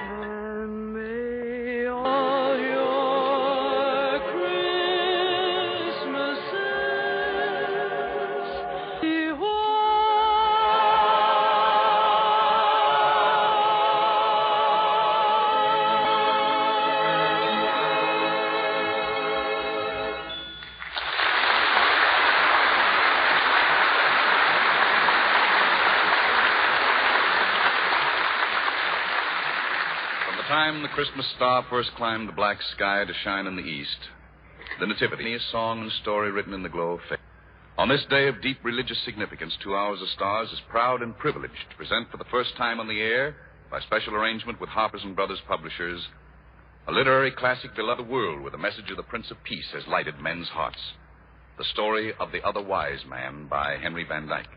and may all your Christmases be From the time the Christmas star first climbed the black sky to shine in the east, the Nativity, a song and story written in the glow of faith. On this day of deep religious significance, 2 Hours of Stars is proud and privileged to present for the first time on the air, by special arrangement with Harper's and Brothers Publishers, a literary classic beloved world where the message of the Prince of Peace has lighted men's hearts. The story of The Other Wise Man by Henry Van Dyke.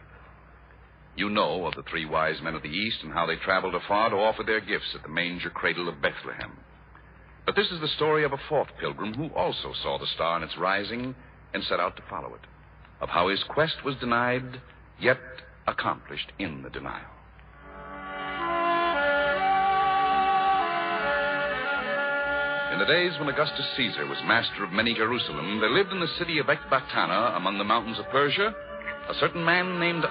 You know of the 3 wise men of the East and how they traveled afar to offer their gifts at the manger cradle of Bethlehem. But this is the story of a 4th pilgrim who also saw the star in its rising and set out to follow it, of how his quest was denied, yet accomplished in the denial. In the days when Augustus Caesar was master of many Jerusalem, there lived in the city of Ecbatana, among the mountains of Persia, a certain man named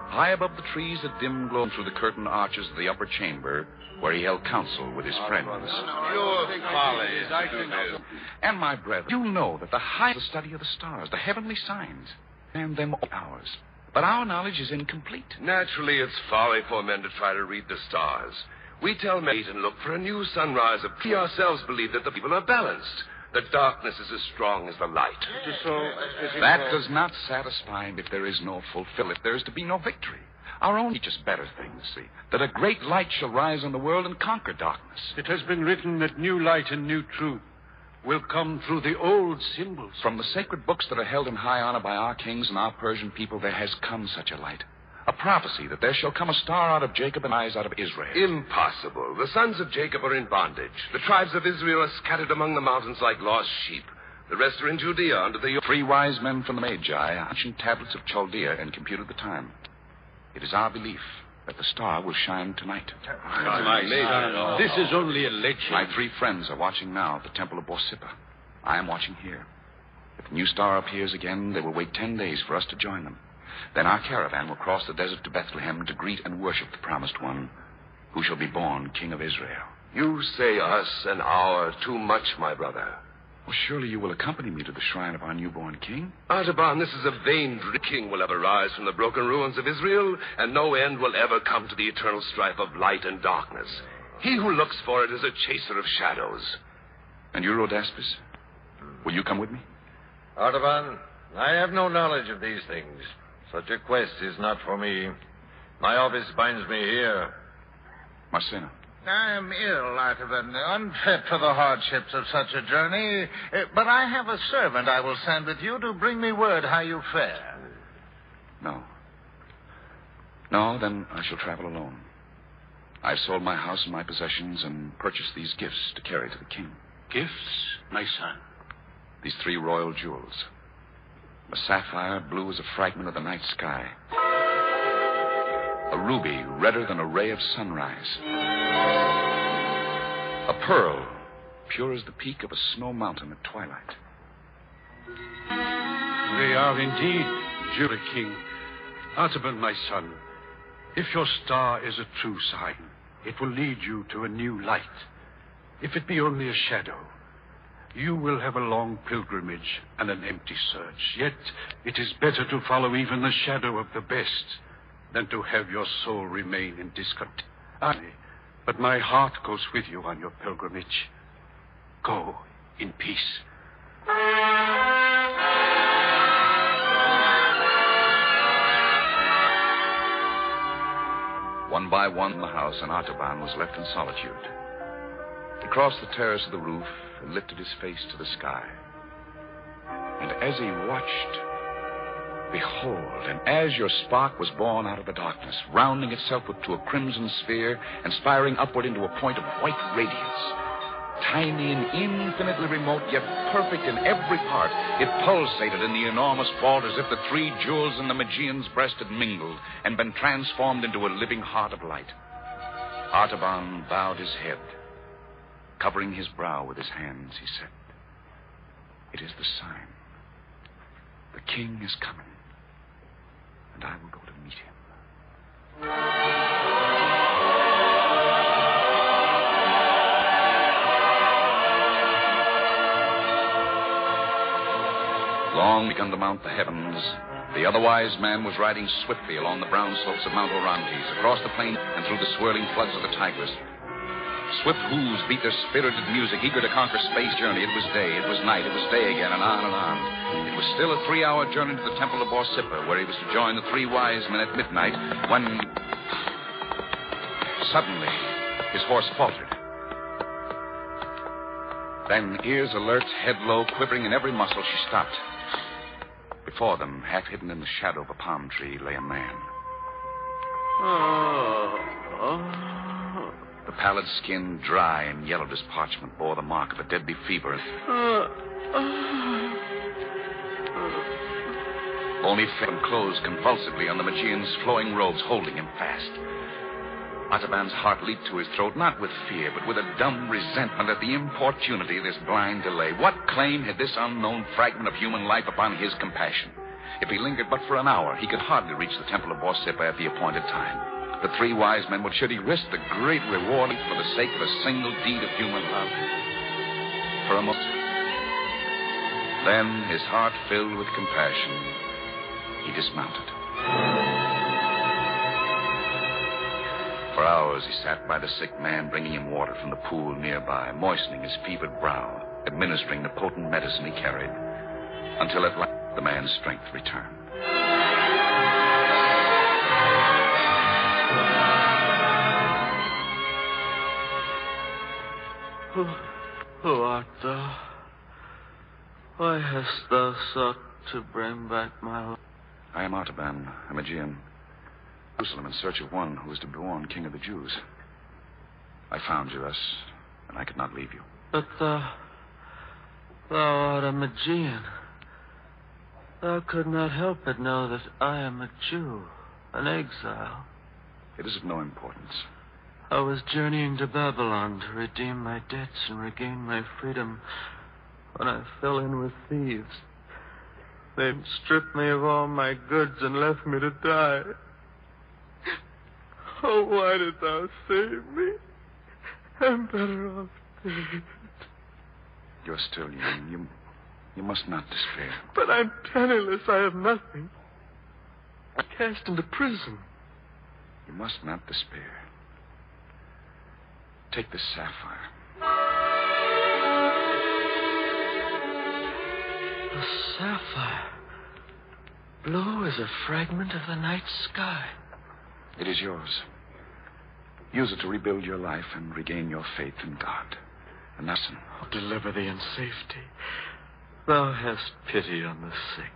High above the trees, a dim glow through the curtained arches of the upper chamber, where he held counsel with his friends. Pure folly. And my brethren, you know that the high is the study of the stars, the heavenly signs, and them ours. But our knowledge is incomplete. Naturally, it's folly for men to try to read the stars. We tell men and look for a new sunrise. We ourselves believe that the people are balanced, that darkness is as strong as the light. That does not satisfy if there is no fulfillment, if there is to be no victory. Our own teaches better things, see, that a great light shall rise on the world and conquer darkness. It has been written that new light and new truth will come through the old symbols. From the sacred books that are held in high honor by our kings and our Persian people, there has come such a light. A prophecy that there shall come a star out of Jacob and rise out of Israel. Impossible. The sons of Jacob are in bondage. The tribes of Israel are scattered among the mountains like lost sheep. The rest are in Judea under the... 3 wise men from the Magi, ancient tablets of Chaldea, and computed the time. It is our belief that the star will shine tonight. This is only a legend. My 3 friends are watching now at the temple of Borsippa. I am watching here. If the new star appears again, they will wait 10 days for us to join them. Then our caravan will cross the desert to Bethlehem to greet and worship the promised one, who shall be born King of Israel. You say us and our too much, my brother. Well, surely you will accompany me to the shrine of our newborn king? Artaban, this is a vain dream. King will ever rise from the broken ruins of Israel, and no end will ever come to the eternal strife of light and darkness. He who looks for it is a chaser of shadows. And you, Rhodaspis? Will you come with me? Artaban, I have no knowledge of these things. Such a quest is not for me. My office binds me here. Marcena. I am ill, Artaban, unfit for the hardships of such a journey. But I have a servant I will send with you to bring me word how you fare. No. No, then I shall travel alone. I've sold my house and my possessions and purchased these gifts to carry to the king. Gifts, my son? These 3 royal jewels. A sapphire blue as a fragment of the night sky. A ruby redder than a ray of sunrise. A pearl pure as the peak of a snow mountain at twilight. They are indeed, Jury King. Artaban, my son, if your star is a true sign, it will lead you to a new light. If it be only a shadow, you will have a long pilgrimage and an empty search. Yet it is better to follow even the shadow of the best than to have your soul remain in discontent. Aye, but my heart goes with you on your pilgrimage. Go in peace. One by one, the house and Artaban was left in solitude. He crossed the terrace of the roof and lifted his face to the sky. And as he watched, behold, an azure spark was born out of the darkness, rounding itself to a crimson sphere and spiring upward into a point of white radiance. Tiny and infinitely remote, yet perfect in every part, it pulsated in the enormous vault as if the three jewels in the Magian's breast had mingled and been transformed into a living heart of light. Artaban bowed his head. Covering his brow with his hands, he said, "It is the sign. The king is coming, and I will go to meet him." Long begun to mount the heavens, the other wise man was riding swiftly along the brown slopes of Mount Orontes, across the plain and through the swirling floods of the Tigris. Swift hooves beat their spirited music, eager to conquer space journey. It was day, it was night, it was day again, and on and on. It was still a 3-hour journey to the temple of Borsippa, where he was to join the three wise men at midnight, when suddenly his horse faltered. Then, ears alert, head low, quivering in every muscle, she stopped. Before them, half hidden in the shadow of a palm tree, lay a man. The pallid skin, dry and yellowed as parchment, bore the mark of a deadly fever. Only fell closed convulsively on the Magian's flowing robes, holding him fast. Artaban's heart leaped to his throat, not with fear, but with a dumb resentment at the importunity of this blind delay. What claim had this unknown fragment of human life upon his compassion? If he lingered but for an hour, he could hardly reach the temple of Borsippa at the appointed time. The three wise men, should he risk the great reward for the sake of a single deed of human love? For a moment. Then, his heart filled with compassion, he dismounted. For hours he sat by the sick man, bringing him water from the pool nearby, moistening his fevered brow, administering the potent medicine he carried, until at last the man's strength returned. Who art thou? Why hast thou sought to bring back my life? I am Artaban, a Magian. Jerusalem in search of one who is to be born king of the Jews. I found you thus, and I could not leave you. But thou art a Magian. Thou could not help but know that I am a Jew, an exile. It is of no importance. I was journeying to Babylon to redeem my debts and regain my freedom when I fell in with thieves. They stripped me of all my goods and left me to die. Oh, why did thou save me? I'm better off dead. You're still young. You must not despair. But I'm penniless. I have nothing. I'm cast into prison. You must not despair. Take this sapphire. A sapphire. Blue as a fragment of the night sky. It is yours. Use it to rebuild your life and regain your faith in God. And listen. I'll deliver thee in safety. Thou hast pity on the sick.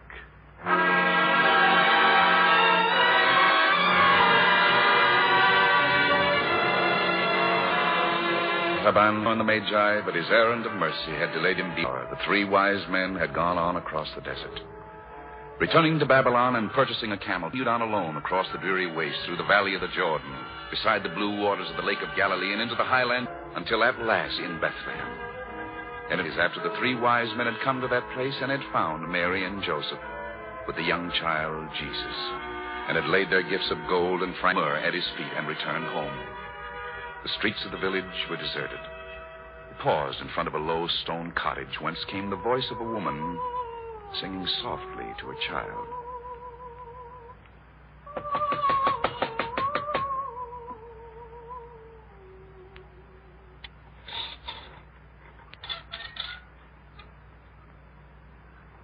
Artaban and the Magi, but his errand of mercy had delayed him before. The three wise men had gone on across the desert. Returning to Babylon and purchasing a camel, he on alone across the dreary waste through the valley of the Jordan, beside the blue waters of the Lake of Galilee, and into the highland, until at last in Bethlehem. And it is after the three wise men had come to that place and had found Mary and Joseph with the young child Jesus, and had laid their gifts of gold and frankincense at his feet and returned home. The streets of the village were deserted. He paused in front of a low stone cottage, whence came the voice of a woman singing softly to a child.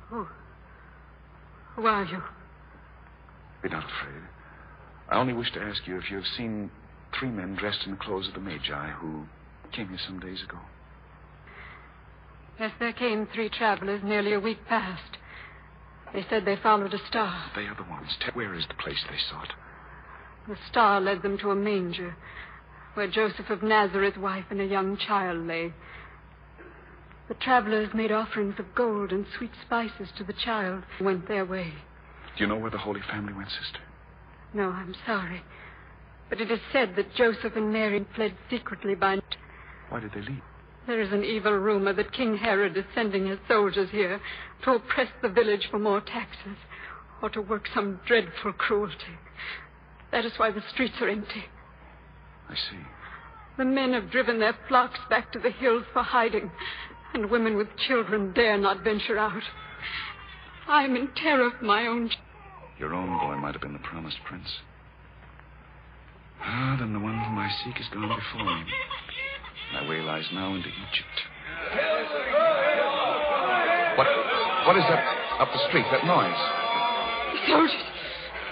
Who are you? Be not afraid. I only wish to ask you if you have seen 3 men dressed in the clothes of the Magi who came here some days ago. Yes, there came 3 travelers nearly a week past. They said they followed a star. They are the ones. Where is the place they sought? The star led them to a manger where Joseph of Nazareth's wife and a young child lay. The travelers made offerings of gold and sweet spices to the child and went their way. Do you know where the Holy Family went, sister? No, I'm sorry. But it is said that Joseph and Mary fled secretly by night. Why did they leave? There is an evil rumor that King Herod is sending his soldiers here to oppress the village for more taxes or to work some dreadful cruelty. That is why the streets are empty. I see. The men have driven their flocks back to the hills for hiding, and women with children dare not venture out. I am in terror of my own. Your own boy might have been the promised prince. Ah, then the one whom I seek is gone before me. My way lies now into Egypt. What is that up the street, that noise? The soldiers.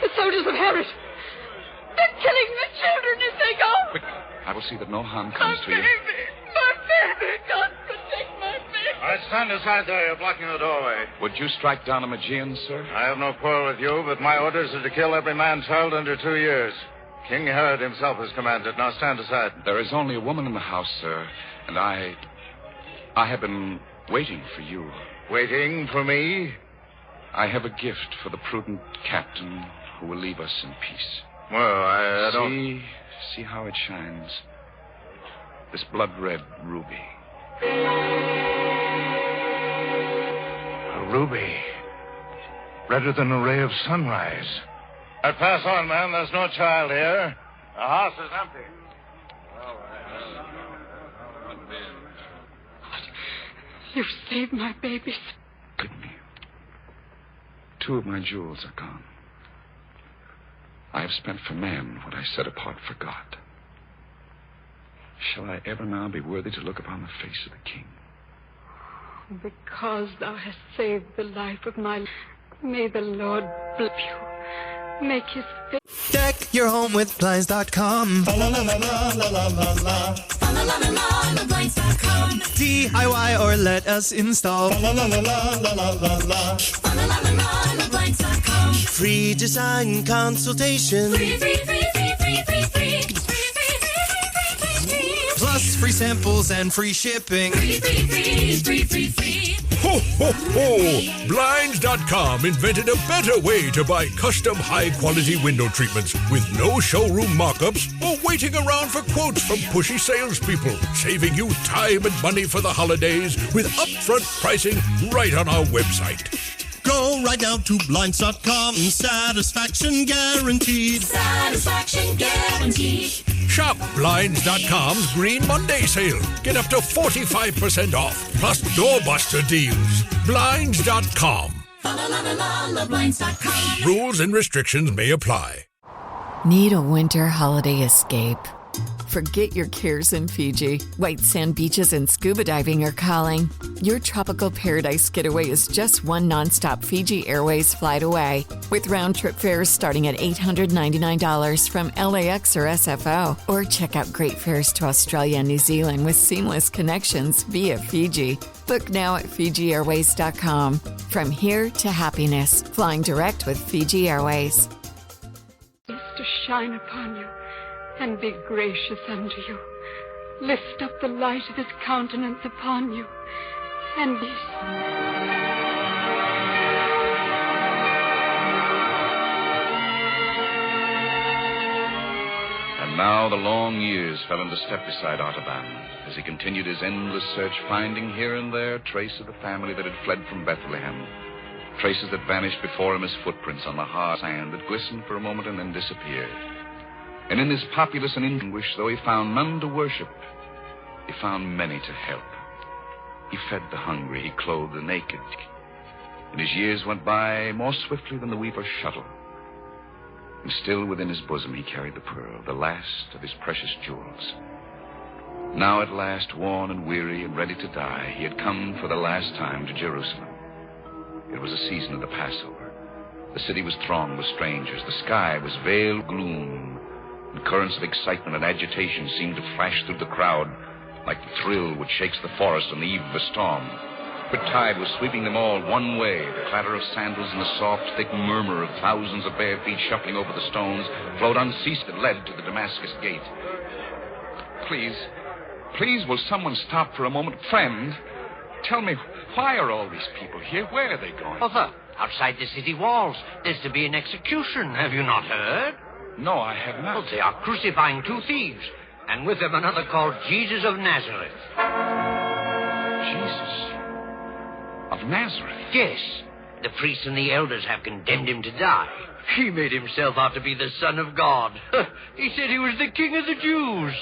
The soldiers of Herod. They're killing the children as they go. Quick, I will see that no harm comes to you. My baby. God protect my baby. All right, stand aside there. You're blocking the doorway. Would you strike down a Magian, sir? I have no quarrel with you, but my orders are to kill every man-child under 2 years. King Herod himself has commanded. Now stand aside. There is only a woman in the house, sir, and I have been waiting for you. Waiting for me? I have a gift for the prudent captain who will leave us in peace. Well, I don't... See how it shines. This blood-red ruby. A ruby. Redder than a ray of sunrise. Pass on, man. There's no child here. The house is empty. You saved my babies. Look at me. 2 of my jewels are gone. I have spent for man what I set apart for God. Shall I ever now be worthy to look upon the face of the king? Because thou hast saved the life of my... May the Lord bless you. Make his face... Deck your home with blinds.com. Blinds.com. DIY or let us install. Blinds.com. Free design consultation. Free. Plus free samples and free shipping. Free. Ho, ho, ho! Blinds.com invented a better way to buy custom high-quality window treatments with no showroom mock-ups or waiting around for quotes from pushy salespeople, saving you time and money for the holidays with upfront pricing right on our website. Go right now to Blinds.com. Satisfaction guaranteed. Satisfaction guaranteed. Shop Blinds.com's Green Monday sale. Get up to 45% off, plus doorbuster deals. Blinds.com. Blinds.com. Rules and restrictions may apply. Need a winter holiday escape? Forget your cares in Fiji. White sand beaches and scuba diving are calling. Your tropical paradise getaway is just one nonstop Fiji Airways flight away. With round-trip fares starting at $899 from LAX or SFO. Or check out great fares to Australia and New Zealand with seamless connections via Fiji. Book now at FijiAirways.com. From here to happiness, flying direct with Fiji Airways. To shine upon you and be gracious unto you. Lift up the light of his countenance upon you and be... And now the long years fell into step beside Artaban as he continued his endless search, finding here and there trace of the family that had fled from Bethlehem. Traces that vanished before him as footprints on the hard sand that glistened for a moment and then disappeared. And in this populous and anguish, though he found none to worship, he found many to help. He fed the hungry, he clothed the naked. And his years went by more swiftly than the weaver's shuttle. And still within his bosom he carried the pearl, the last of his precious jewels. Now at last, worn and weary and ready to die, he had come for the last time to Jerusalem. It was a season of the Passover. The city was thronged with strangers. The sky was veiled gloom. And currents of excitement and agitation seemed to flash through the crowd like the thrill which shakes the forest on the eve of a storm. The tide was sweeping them all one way. The clatter of sandals and the soft, thick murmur of thousands of bare feet shuffling over the stones flowed unceased and led to the Damascus gate. Please, will someone stop for a moment? Friend, tell me, why are all these people here? Where are they going? Mother, outside the city walls, there's to be an execution. Have you not heard? No, I have not. Well, they are crucifying 2 thieves, and with them another called Jesus of Nazareth. Jesus of Nazareth? Yes. The priests and the elders have condemned him to die. He made himself out to be the Son of God. He said he was the King of the Jews.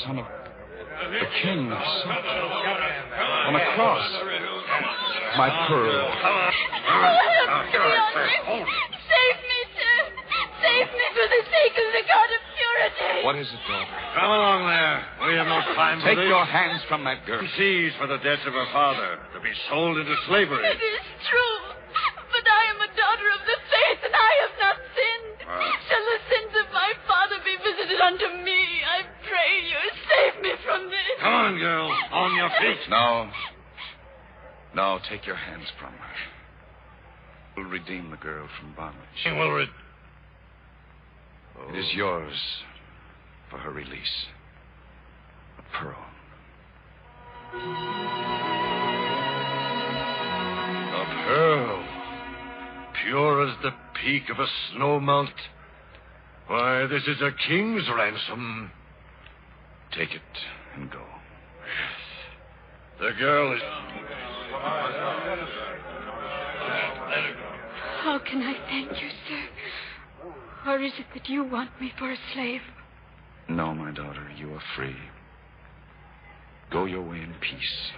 Son of the King of such. On a cross. My pearl. Save me, sir. Save me for the sake of the God of purity. What is it, daughter? Come along there. We have no time for Take this. your hands from that girl. Seized for the debts of her father, to be sold into slavery. It is true. But I am a daughter of the faith, and I have not sinned. Shall the sins of my father be visited unto me? I pray you, save me from this. Come on, girl. On your feet. No, take your hands from her. We'll redeem the girl from bondage. It is yours for her release. A pearl. A pearl. Pure as the peak of a snow melt. Why, this is a king's ransom. Take it and go. The girl is... How can I thank you, sir? Or is it that you want me for a slave? No, my daughter, you are free. Go your way in peace.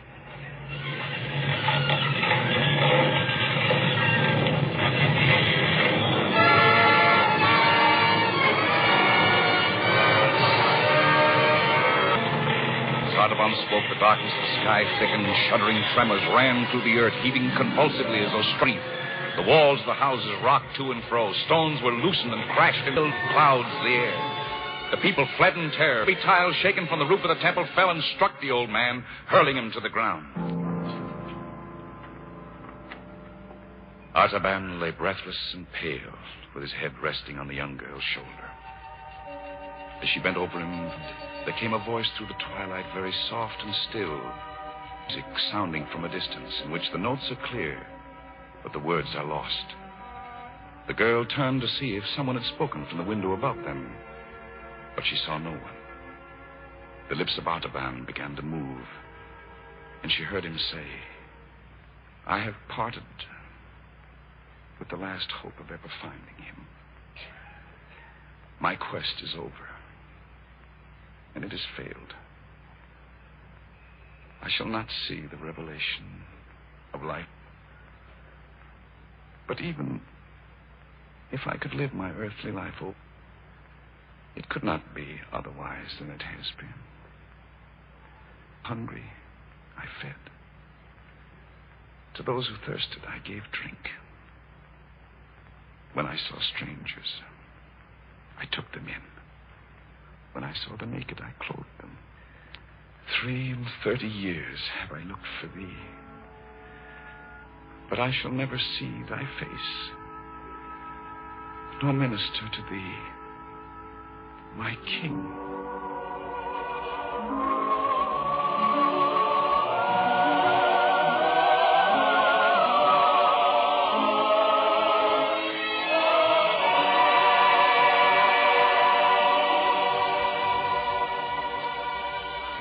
As Artaban spoke, the darkness of the sky thickened. Shuddering tremors ran through the earth, heaving convulsively as though strife. The walls of the houses rocked to and fro. Stones were loosened and crashed and filled clouds of the air. The people fled in terror. Every tile shaken from the roof of the temple fell and struck the old man, hurling him to the ground. Artaban lay breathless and pale, with his head resting on the young girl's shoulder. As she bent over him, there came a voice through the twilight, very soft and still, music sounding from a distance, in which the notes are clear, but the words are lost. The girl turned to see if someone had spoken from the window above them, but she saw no one. The lips of Artaban began to move, and she heard him say, I have parted with the last hope of ever finding him. My quest is over, and it has failed. I shall not see the revelation of life. But even if I could live my earthly life over, it could not be otherwise than it has been. Hungry, I fed. To those who thirsted, I gave drink. When I saw strangers, I took them in. When I saw the naked, I clothed them. 33 years have I looked for thee. But I shall never see thy face, nor minister to thee, my king.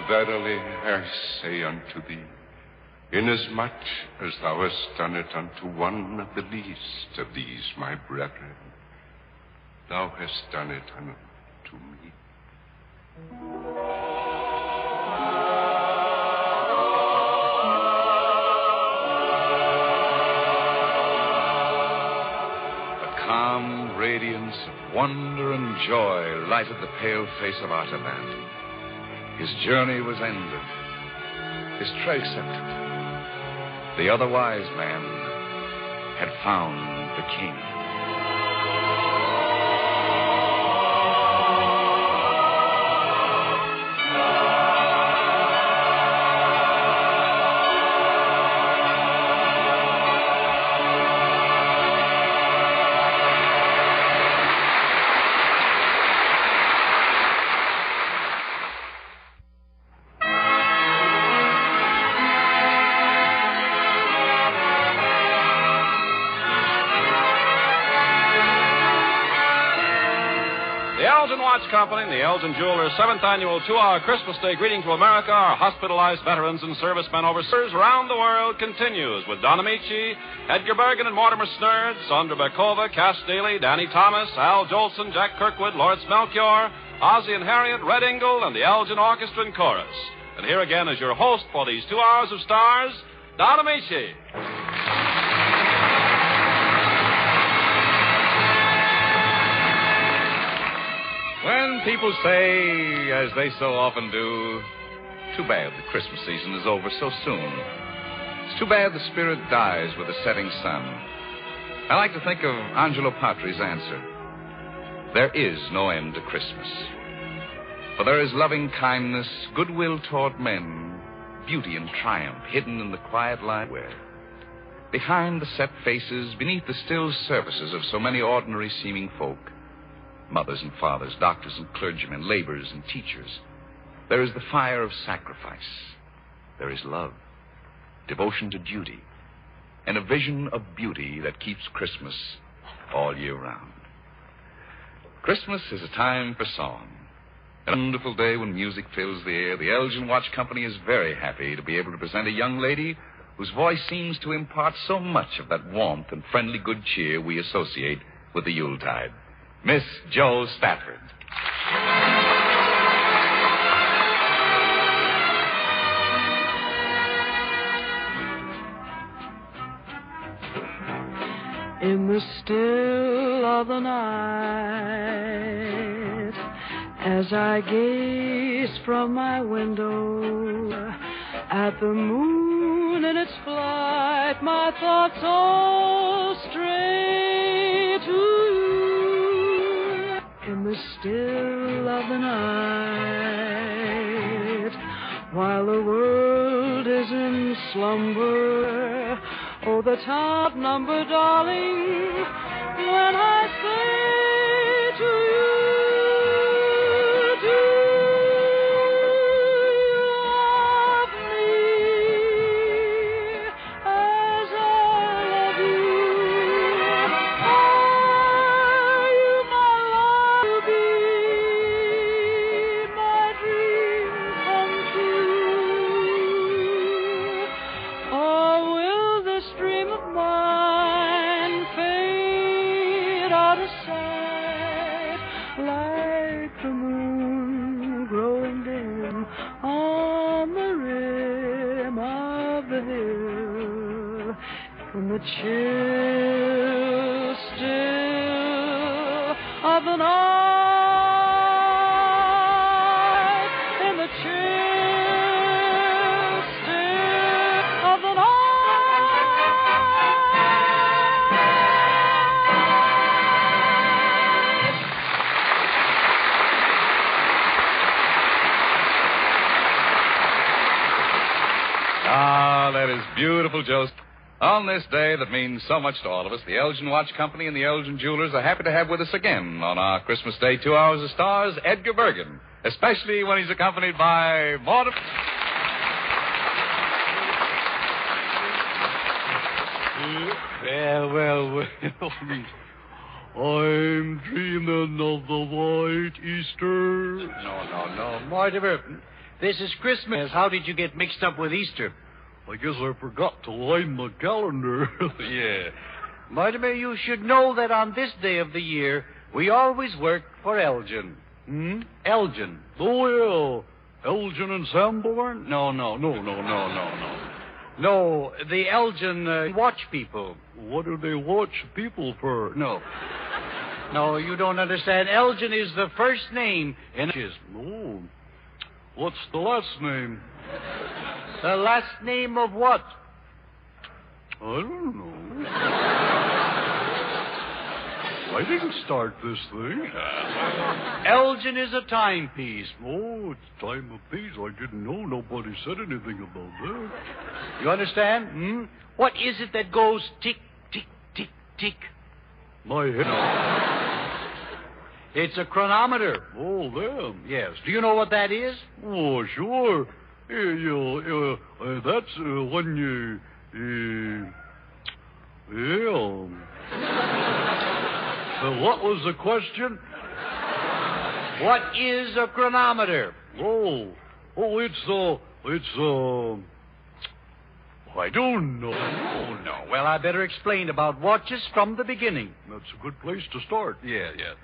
Verily I say unto thee, inasmuch as thou hast done it unto one of the least of these my brethren, thou hast done it unto me. A calm radiance of wonder and joy lighted the pale face of Artaban. His journey was ended, his treasure accepted. The other wise man had found the king. The Elgin Watch Company and the Elgin Jewelers' 7th annual 2-hour Christmas Day greeting to America, our hospitalized veterans and servicemen overseas around the world continues with Don Amici, Edgar Bergen and Mortimer Snerd, Sandra Bekova, Cass Daly, Danny Thomas, Al Jolson, Jack Kirkwood, Lawrence Melchior, Ozzie and Harriet, Red Ingle, and the Elgin Orchestra and Chorus. And here again is your host for these 2 hours of stars, Don Amici. When people say, as they so often do, too bad the Christmas season is over so soon. It's too bad the spirit dies with the setting sun. I like to think of Angelo Patri's answer. There is no end to Christmas. For there is loving kindness, goodwill toward men, beauty and triumph hidden in the quiet light where, behind the set faces, beneath the still services of so many ordinary seeming folk, mothers and fathers, doctors and clergymen, laborers and teachers, there is the fire of sacrifice. There is love, devotion to duty, and a vision of beauty that keeps Christmas all year round. Christmas is a time for song. A wonderful day when music fills the air. The Elgin Watch Company is very happy to be able to present a young lady whose voice seems to impart so much of that warmth and friendly good cheer we associate with the Yuletide. Miss Jo Stafford. In the still of the night, as I gaze from my window at the moon in its flight, my thoughts all stray to you. In the still of the night, while the world is in slumber, oh, the top number, darling, when I say to you, do you love me as I love you? Are you my love to be, my dream come true? Or will this dream of mine fade out of sight like the moon growing dim on the rim of the hill in the chill still of the night, in the chill still of the night. Ah, that is beautiful, Joseph. On this day that means so much to all of us, the Elgin Watch Company and the Elgin Jewelers are happy to have with us again on our Christmas Day 2 hours of stars, Edgar Bergen, especially when he's accompanied by Mortimer. Well. I'm dreaming of the white Easter. No. Mortimer, this is Christmas. How did you get mixed up with Easter? I guess I forgot to line my calendar. Yeah. Mortimer, you should know that on this day of the year, we always work for Elgin. Elgin. Oh, yeah. Elgin and Sanborn? No. No, the Elgin watch people. What do they watch people for? No, you don't understand. Elgin is the first name in... Oh. What's the last name? The last name of what? I don't know. I didn't start this thing. Elgin is a timepiece. Oh, it's time of peace. I didn't know. Nobody said anything about that. You understand? What is it that goes tick, tick, tick, tick? My head. It's a chronometer. Oh, them. Yes. Do you know what that is? Oh, sure. That's when you... what was the question? What is a chronometer? I don't know. Oh, no. Well, I better explain about watches from the beginning. That's a good place to start. Yeah.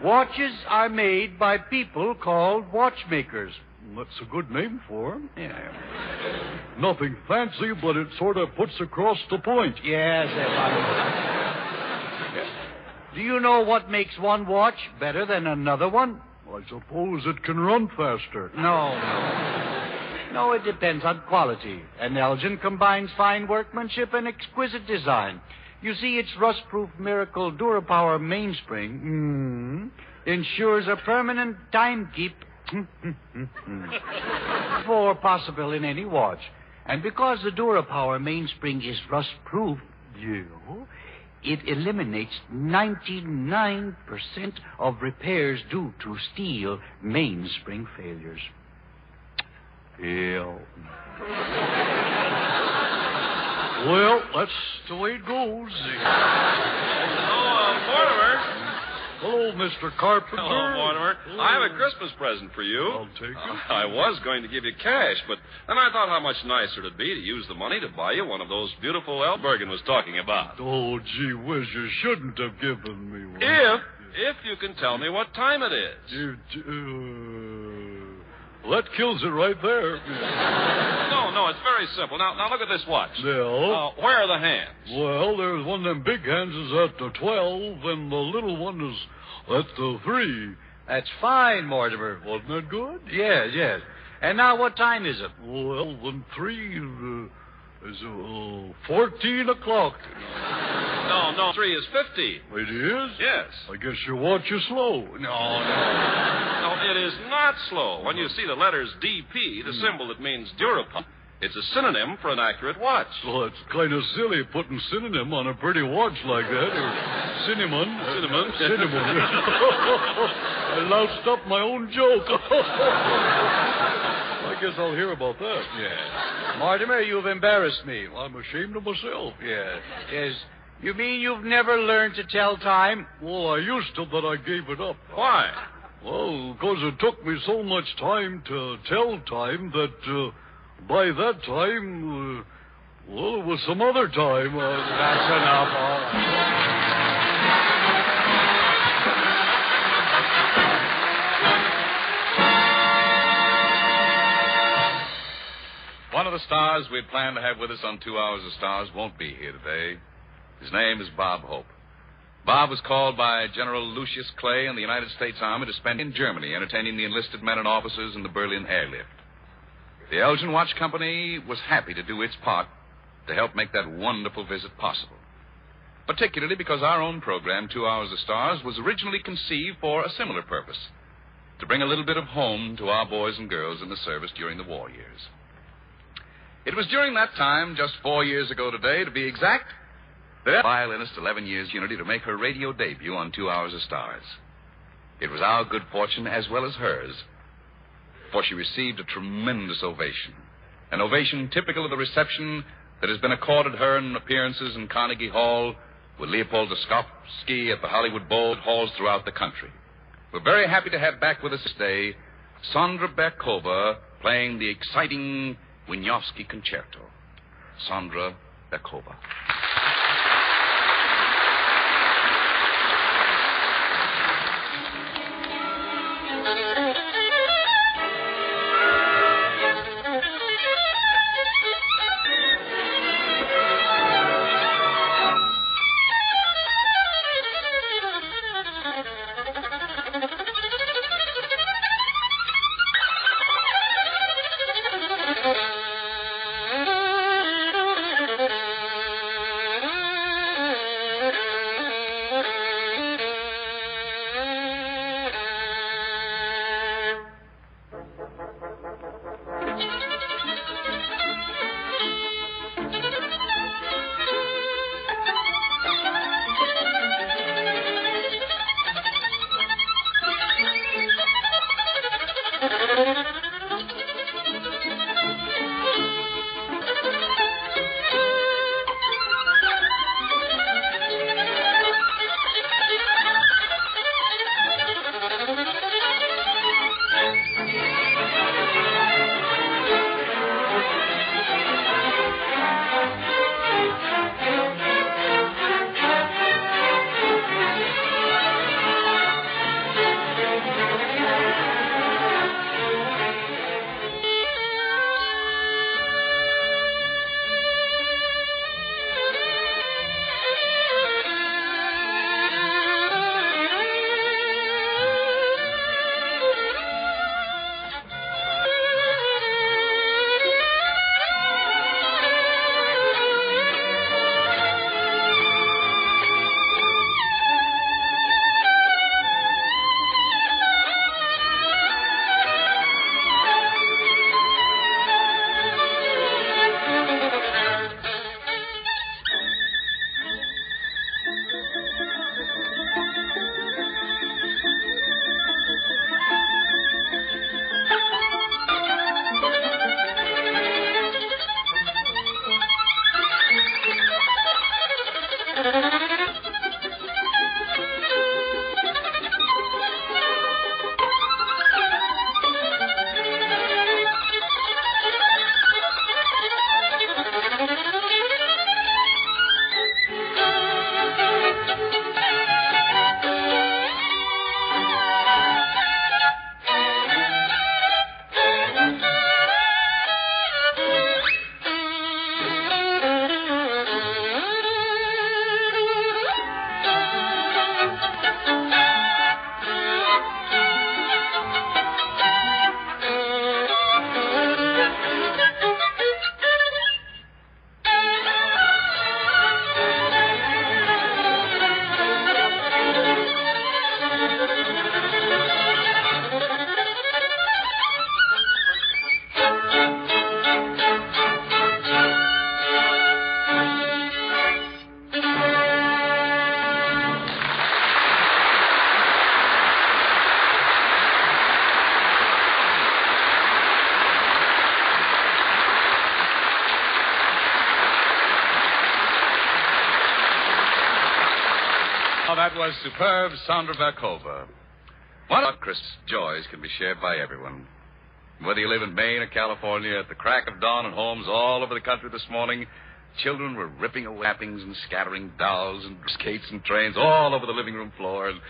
Watches are made by people called watchmakers. That's a good name for them. Yeah. Nothing fancy, but it sort of puts across the point. Yes. Do you know what makes one watch better than another one? I suppose it can run faster. No, it depends on quality. And Elgin combines fine workmanship and exquisite design. You see, its rust-proof miracle Durapower mainspring ensures a permanent time keep for possible in any watch. And because the Durapower mainspring is rust-proof, it eliminates 99% of repairs due to steel mainspring failures. Well, that's the way it goes. Mortimer. Hello, Mr. Carpenter. Hello, Mortimer. I have a Christmas present for you. I'll take it. I was going to give you cash, but then I thought how much nicer it'd be to use the money to buy you one of those beautiful L. Bergen was talking about. Oh, gee whiz, you shouldn't have given me one. If you can tell me what time it is. That kills it right there. No, it's very simple. Now look at this watch. Yeah. Where are the hands? Well, there's one of them big hands is at the 12, and the little one is at the 3. That's fine, Mortimer. Wasn't that good? Yes. And now what time is it? Well, 3 is 14 o'clock. No, 3 is 50. It is? Yes. I guess your watch is slow. No, it is not slow. When you see the letters DP, the symbol that means Durapump, it's a synonym for an accurate watch. Well, it's kind of silly putting synonym on a pretty watch like that. Or cinnamon. I loused up my own joke. I guess I'll hear about that. Yeah. Mortimer, you've embarrassed me. I'm ashamed of myself. Yeah. Yes. You mean you've never learned to tell time? Well, I used to, but I gave it up. Why? Well, because it took me so much time to tell time that by that time, it was some other time. That's enough. All right. One of the stars we'd planned to have with us on 2 Hours of Stars won't be here today. His name is Bob Hope. Bob was called by General Lucius Clay in the United States Army to spend in Germany entertaining the enlisted men and officers in the Berlin airlift. The Elgin Watch Company was happy to do its part to help make that wonderful visit possible, particularly because our own program, 2 Hours of Stars, was originally conceived for a similar purpose, to bring a little bit of home to our boys and girls in the service during the war years. It was during that time, just 4 years ago today, to be exact, that violinist 11 Years Unity to make her radio debut on 2 Hours of Stars. It was our good fortune as well as hers, for she received a tremendous ovation, an ovation typical of the reception that has been accorded her in appearances in Carnegie Hall, with Leopold Dostoevsky at the Hollywood Bowl halls throughout the country. We're very happy to have back with us today Sandra Berkova playing the exciting Wieniawski Concerto. Sandra Berkova. That was superb, Sandra Verkova. One of Christmas joys can be shared by everyone. Whether you live in Maine or California, at the crack of dawn in homes all over the country this morning, children were ripping away wrappings and scattering dolls and skates and trains all over the living room floor, and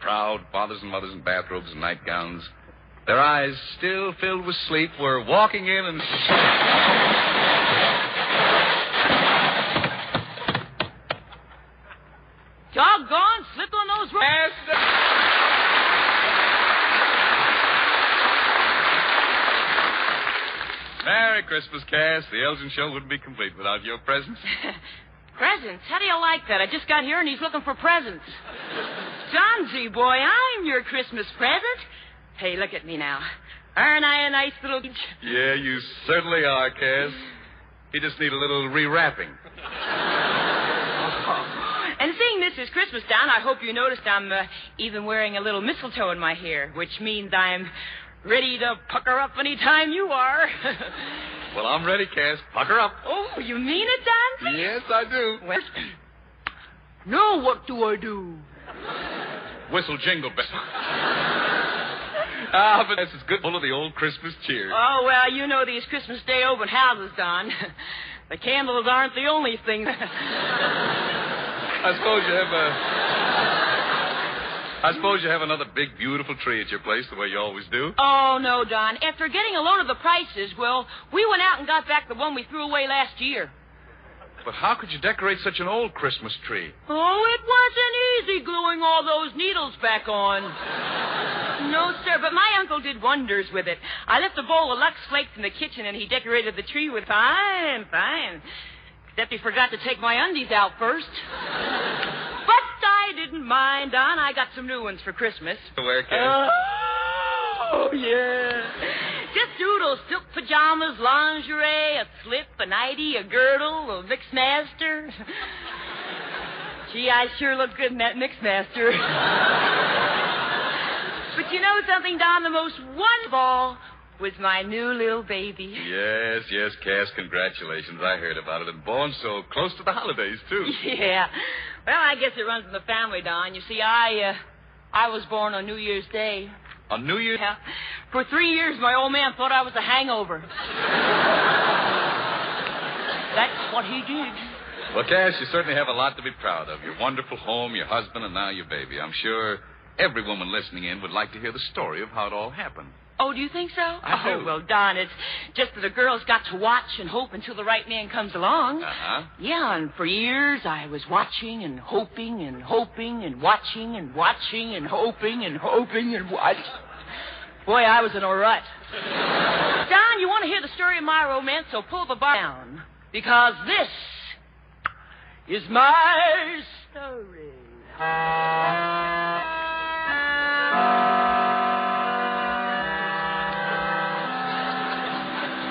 proud fathers and mothers in bathrobes and nightgowns, their eyes still filled with sleep, were walking in and... Doggone, slip on those ropes. Merry Christmas, Cass. The Elgin show wouldn't be complete without your presents. Presents? How do you like that? I just got here and he's looking for presents. Johnsy, boy, I'm your Christmas present. Hey, look at me now. Aren't I a nice little... Yeah, you certainly are, Cass. You just need a little rewrapping. And seeing this is Christmas, Don, I hope you noticed I'm even wearing a little mistletoe in my hair, which means I'm ready to pucker up any time you are. Well, I'm ready, Cass. Pucker up. Oh, you mean it, Don? Yes, I do. Well, now what do I do? Whistle jingle bells. But this is good full of the old Christmas cheer. Oh, well, you know these Christmas Day open houses, Don. The candles aren't the only thing. I suppose you have another big, beautiful tree at your place the way you always do. Oh, no, Don. After getting a load of the prices, well, we went out and got back the one we threw away last year. But how could you decorate such an old Christmas tree? Oh, it wasn't easy gluing all those needles back on. No, sir, but my uncle did wonders with it. I left a bowl of Lux Flakes in the kitchen, and he decorated the tree with fine. Except he forgot to take my undies out first. But I didn't mind, Don. I got some new ones for Christmas. Where, Cass? Oh, yeah. Just doodles, silk pajamas, lingerie, a slip, a nightie, a girdle, a mixmaster. Gee, I sure look good in that mixmaster. But you know something, Don? The most wonderful of all was my new little baby. Yes, Cass, congratulations. I heard about it. And born so close to the holidays, too. Yeah. Well, I guess it runs in the family, Don. You see, I was born on New Year's Day. On New Year's? Yeah. For 3 years, my old man thought I was a hangover. That's what he did. Well, Cass, you certainly have a lot to be proud of. Your wonderful home, your husband, and now your baby. I'm sure every woman listening in would like to hear the story of how it all happened. Oh, do you think so? I do. Oh, well, Don, it's just that a girl's got to watch and hope until the right man comes along. Uh-huh. Yeah, and for years I was watching and hoping and hoping and watching and watching and hoping and hoping and watching. Boy, I was in a rut. Don, you want to hear the story of my romance, so pull the bar down. Because this is my story.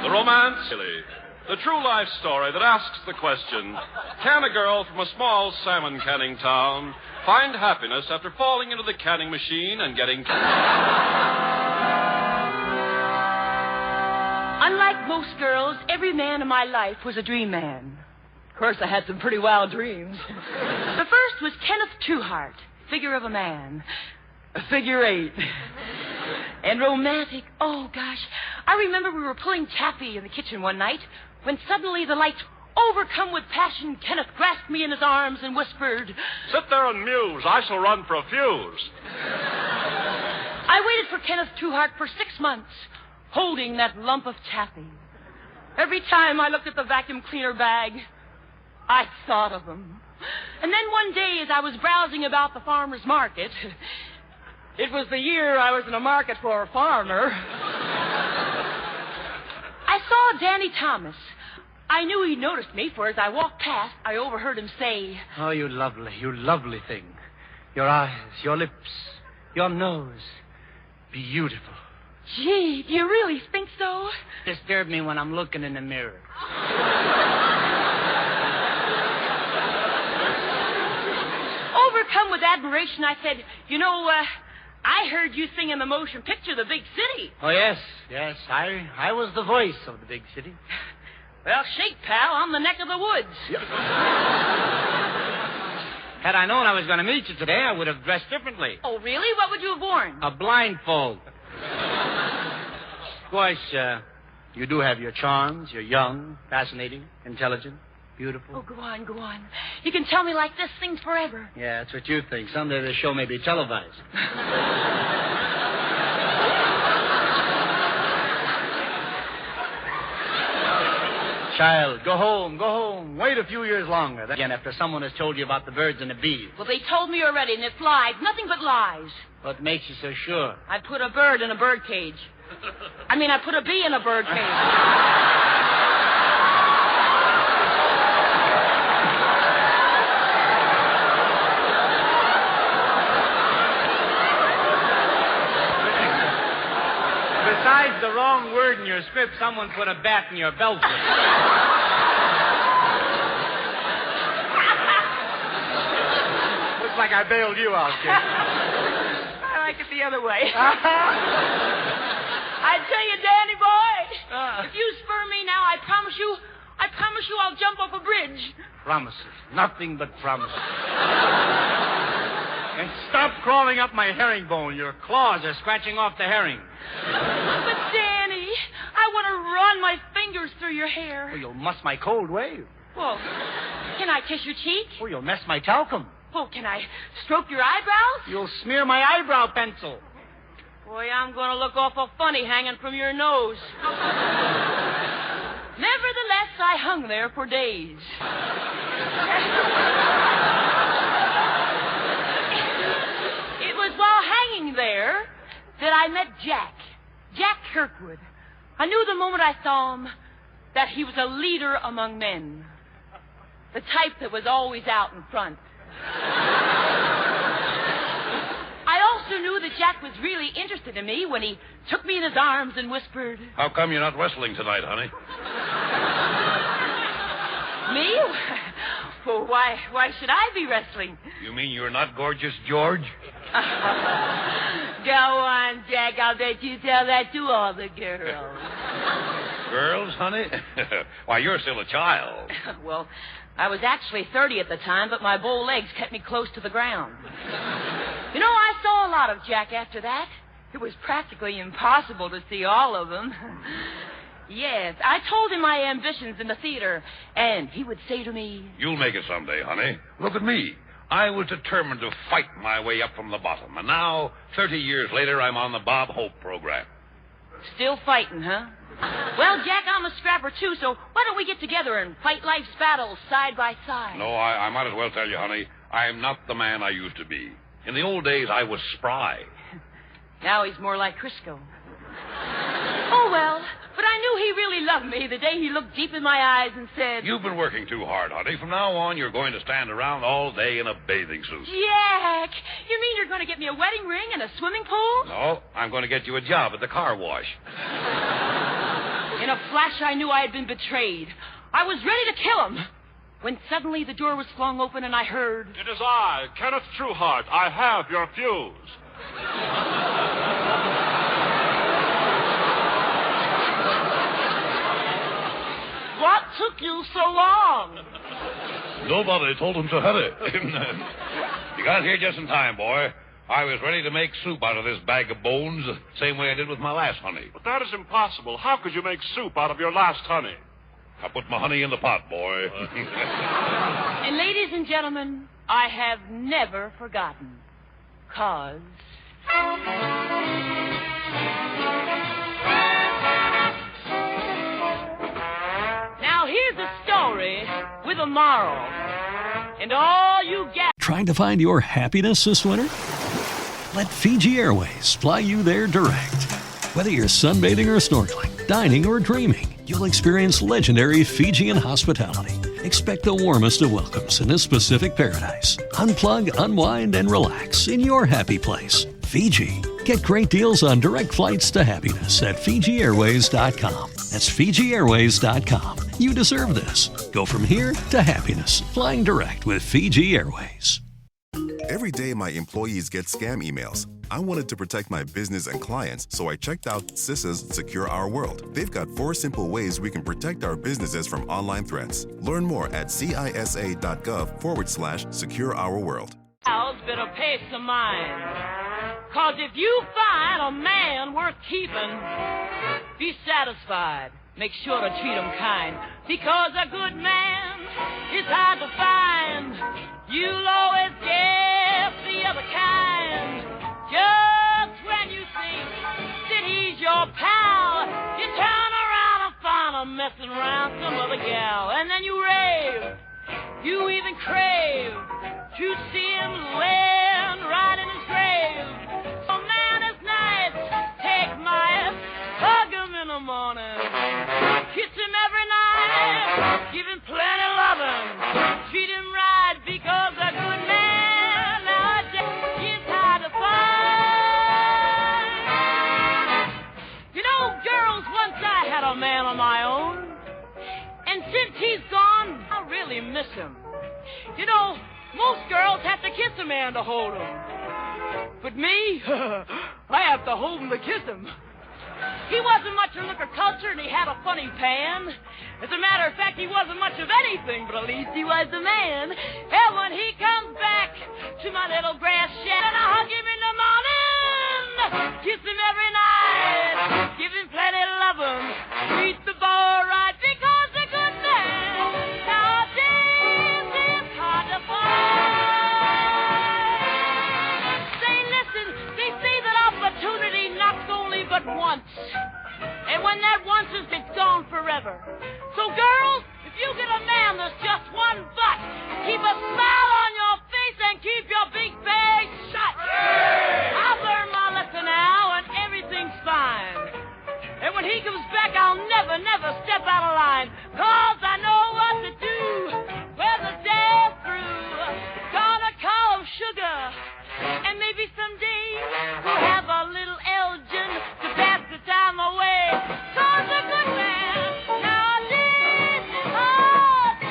The Romance Silly, the true life story that asks the question, can a girl from a small salmon canning town find happiness after falling into the canning machine and getting... Unlike most girls, every man in my life was a dream man. Of course, I had some pretty wild dreams. The first was Kenneth Trueheart, figure of a man. A figure 8. And romantic. Oh, gosh. I remember we were pulling taffy in the kitchen one night when suddenly the light, overcome with passion, Kenneth grasped me in his arms and whispered, "Sit there and muse. I shall run for a fuse." I waited for Kenneth Trueheart for 6 months, holding that lump of taffy. Every time I looked at the vacuum cleaner bag, I thought of him. And then one day, as I was browsing about the farmer's market, it was the year I was in a market for a farmer, I saw Danny Thomas. I knew he noticed me, for as I walked past, I overheard him say, "Oh, you lovely thing. Your eyes, your lips, your nose. Beautiful." Gee, do you really think so? Disturb me when I'm looking in the mirror. Overcome with admiration, I said, I heard you sing in the motion picture, The Big City. Oh, yes. I was the voice of the big city. Well, shake, pal. I'm the neck of the woods. Had I known I was going to meet you today, I would have dressed differently. Oh, really? What would you have worn? A blindfold. Of course, you do have your charms. You're young, fascinating, intelligent, beautiful. Oh, go on. You can tell me like this things forever. Yeah, that's what you think. Someday the show may be televised. Child, go home. Wait a few years longer. Again, after someone has told you about the birds and the bees. Well, they told me already, and it's lies. Nothing but lies. What makes you so sure? I put a bird in a bird cage. I put a bee in a bird cage. Besides the wrong word in your script, someone put a bat in your belt. Looks like I bailed you out, kid. I like it the other way. I tell you, Danny boy, if you spur me now, I promise you I'll jump off a bridge. Promises. Nothing but promises. And stop crawling up my herringbone. Your claws are scratching off the herring. But, Danny, I want to run my fingers through your hair. Well, you'll muss my cold wave. Well, can I kiss your cheek? Oh, you'll mess my talcum. Oh, can I stroke your eyebrows? You'll smear my eyebrow pencil. Boy, I'm going to look awful funny hanging from your nose. Nevertheless, I hung there for days. It was while hanging there that I met Jack Kirkwood. I knew the moment I saw him that he was a leader among men. The type that was always out in front. I also knew that Jack was really interested in me when he took me in his arms and whispered, "How come you're not wrestling tonight, honey?" Me? Well, why should I be wrestling? You mean you're not gorgeous, George? Go on, Jack. I'll bet you tell that to all the girls. Girls, honey? Why, you're still a child. Well, I was actually 30 at the time, but my bow legs kept me close to the ground. I saw a lot of Jack after that. It was practically impossible to see all of them. Yes, I told him my ambitions in the theater, and he would say to me, "You'll make it someday, honey. Look at me. I was determined to fight my way up from the bottom, and now, 30 years later, I'm on the Bob Hope program." Still fighting, huh? Well, Jack, I'm a scrapper, too, so why don't we get together and fight life's battles side by side? No, I might as well tell you, honey, I'm not the man I used to be. In the old days, I was spry. Now he's more like Crisco. Oh, well, but I knew he really loved me the day he looked deep in my eyes and said, "You've been working too hard, honey. From now on, you're going to stand around all day in a bathing suit." Jack, you mean you're going to get me a wedding ring and a swimming pool? No, I'm going to get you a job at the car wash. In a flash, I knew I had been betrayed. I was ready to kill him, when suddenly the door was flung open and I heard, "It is I, Kenneth Trueheart. I have your fuse." What took you so long? Nobody told him to hurry. You got here just in time, boy. I was ready to make soup out of this bag of bones, the same way I did with my last honey. But that is impossible. How could you make soup out of your last honey? I put my honey in the pot, boy. And ladies and gentlemen, I have never forgotten. 'Cause... Now here's a story with a moral. And all you get... Trying to find your happiness this winter? Let Fiji Airways fly you there direct. Whether you're sunbathing or snorkeling, dining or dreaming, you'll experience legendary Fijian hospitality. Expect the warmest of welcomes in this Pacific paradise. Unplug, unwind, and relax in your happy place. Fiji. Get great deals on direct flights to happiness at FijiAirways.com. That's FijiAirways.com. You deserve this. Go from here to happiness. Flying direct with Fiji Airways. Every day, my employees get scam emails. I wanted to protect my business and clients, so I checked out CISA's Secure Our World. They've got 4 simple ways we can protect our businesses from online threats. Learn more at CISA.gov/SecureOurWorld. Bit of peace of mind. 'Cause if you find a man worth keeping, be satisfied. Make sure to treat him kind. Because a good man is hard to find. You'll always get the other kind. Just when you think that he's your pal, you turn around and find him messing around some other gal. And then you rave. You even crave to see him land right in his grave. Oh, man, it's nice. Take my hug him in the morning. Kiss him every night. Give him plenty loving. Treat him right because a good man nowadays is hard to find. You know, girls, once I had a man of my own. And since he's gone, I really miss him. You know, most girls have to kiss a man to hold him. But me, I have to hold him to kiss him. He wasn't much of liquor culture, and he had a funny pan. As a matter of fact, he wasn't much of anything, but at least he was a man. And when he comes back to my little grass shed, and I hug him in the morning, kiss him every night, give him plenty of loving, treat the boy right, because a good man nowadays is hard to find. Say, listen, they say that opportunity knocks only but once. And when that once is, it's gone forever. So, girls, if you get a man that's just one butt, keep a smile on your face and keep your big bag shut. I've learned my lesson now, and everything's fine. And when he comes back, I'll never, never step out of line. 'Cause I know what to do when the day's through. Gonna call him sugar. And maybe someday we'll have a little Elgin to pass the time away. 'Cause a good man nowadays is hard to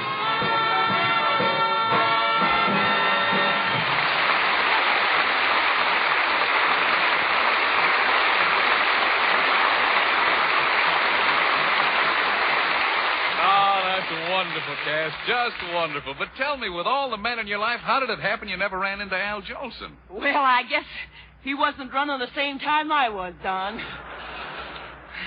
Oh, that's wonderful, Cass. Just wonderful. But tell me, with all the men in your life, how did it happen you never ran into Al Jolson? Well, I guess he wasn't running the same time I was, Don.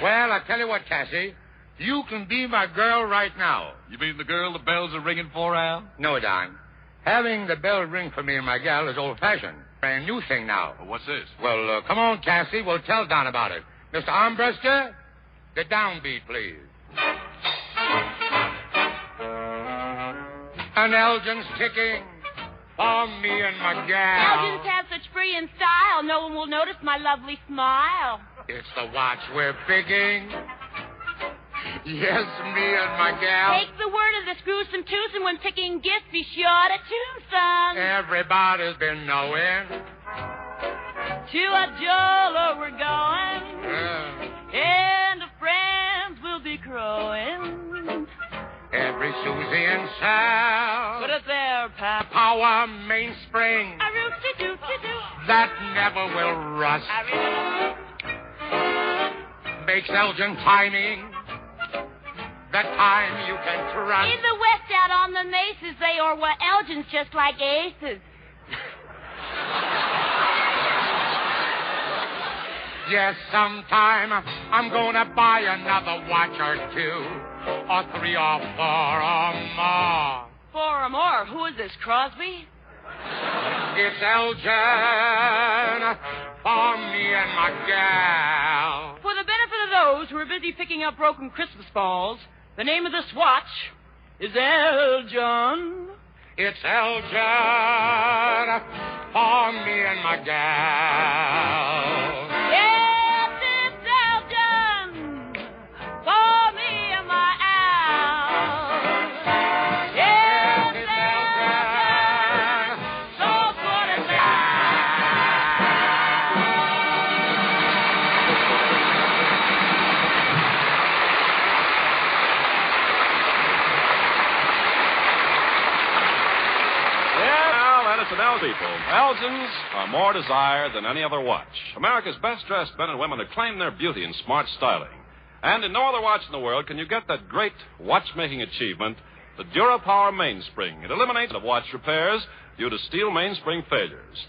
Well, I tell you what, Cassie. You can be my girl right now. You mean the girl the bells are ringing for, Al? No, Don. Having the bell ring for me and my gal is old-fashioned. Brand new thing now. Well, what's this? Well, come on, Cassie. We'll tell Don about it. Mr. Armbruster, the downbeat, please. An Elgin's ticking for me and my gal. Elgins have such free and style, no one will notice my lovely smile. It's the watch we're picking. Yes, me and my gal. Take the word of the screws and twos, and when picking gifts, be sure to choose some. Everybody's been knowing. To a jeweler we're going, and the friends will be crowing. Every Susie and Sal. Put it there, Pap. Power mainspring. A roof-de-doo-de-doo. That never will rust. Makes Elgin timing the time you can trust. In the West, out on the mesas, they are Elgins just like aces. Yes, sometime I'm gonna buy another watch or two, or 3 or 4 or more. 4 or more? Who is this, Crosby? It's Elgin for me and my gal. For the benefit of those who are busy picking up broken Christmas balls, the name of this watch is Elgin. It's Elgin for me and my gal. Yes, it's Elgin for me and my Al. Yes, it's Elgin, so good as And L people, Elgins are more desired than any other watch. America's best-dressed men and women acclaim their beauty and smart styling. And in no other watch in the world can you get that great watchmaking achievement, the DuraPower mainspring. It eliminates of watch repairs due to steel mainspring failures.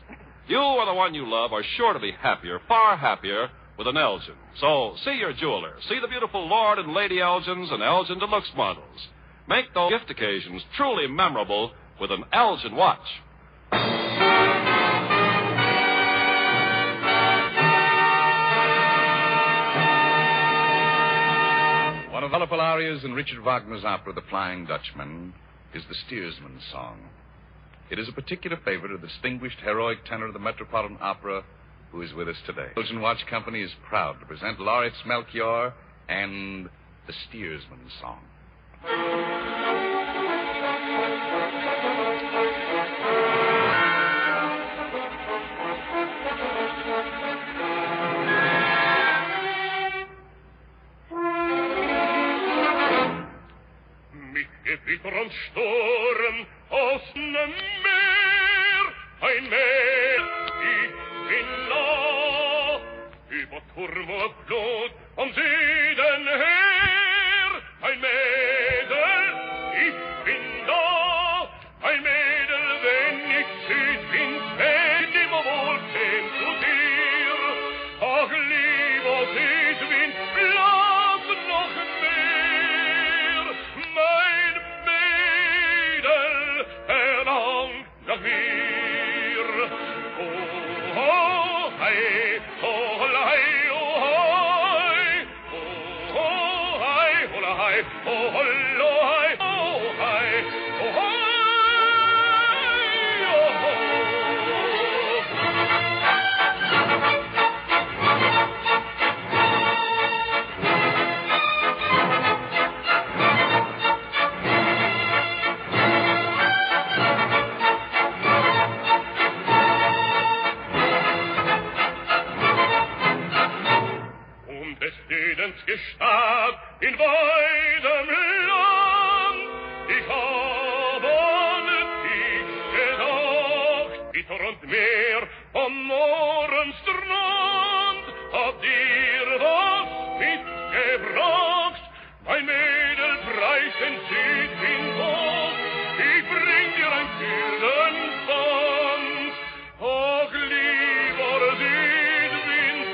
You or the one you love are sure to be happier, far happier, with an Elgin. So see your jeweler. See the beautiful Lord and Lady Elgins and Elgin Deluxe models. Make those gift occasions truly memorable with an Elgin watch. One of the wonderful arias in Richard Wagner's opera, The Flying Dutchman, is the Steersman's Song. It is a particular favorite of the distinguished heroic tenor of the Metropolitan Opera who is with us today. The Elgin Watch Company is proud to present Laureates Melchior and the Steersman's Song. Gewitter und Sturm aus nem Meer, ein Meer, ich bin da, über Turm und Blut vom Süden her, ein Mädel, ich bin da, ein Mädel, wenn ich Südwind bin immer wohlkäm zu dir, ach lieber Südwind, lass noch mehr, mein nach mir. Oh, oh, hey, oh, lei, oh, hoi. Oh, hey, oh, lei, oh, lei, oh, hey, oh, hoi, Gestad in weidem Land, ich habe nicht dich gedacht, Witter und Meer vom Mohrenstrand, hab dir was mitgebracht, mein Mädel preist den Südwind hoch, ich bring dir ein Güldenband, ach lieber Südwind,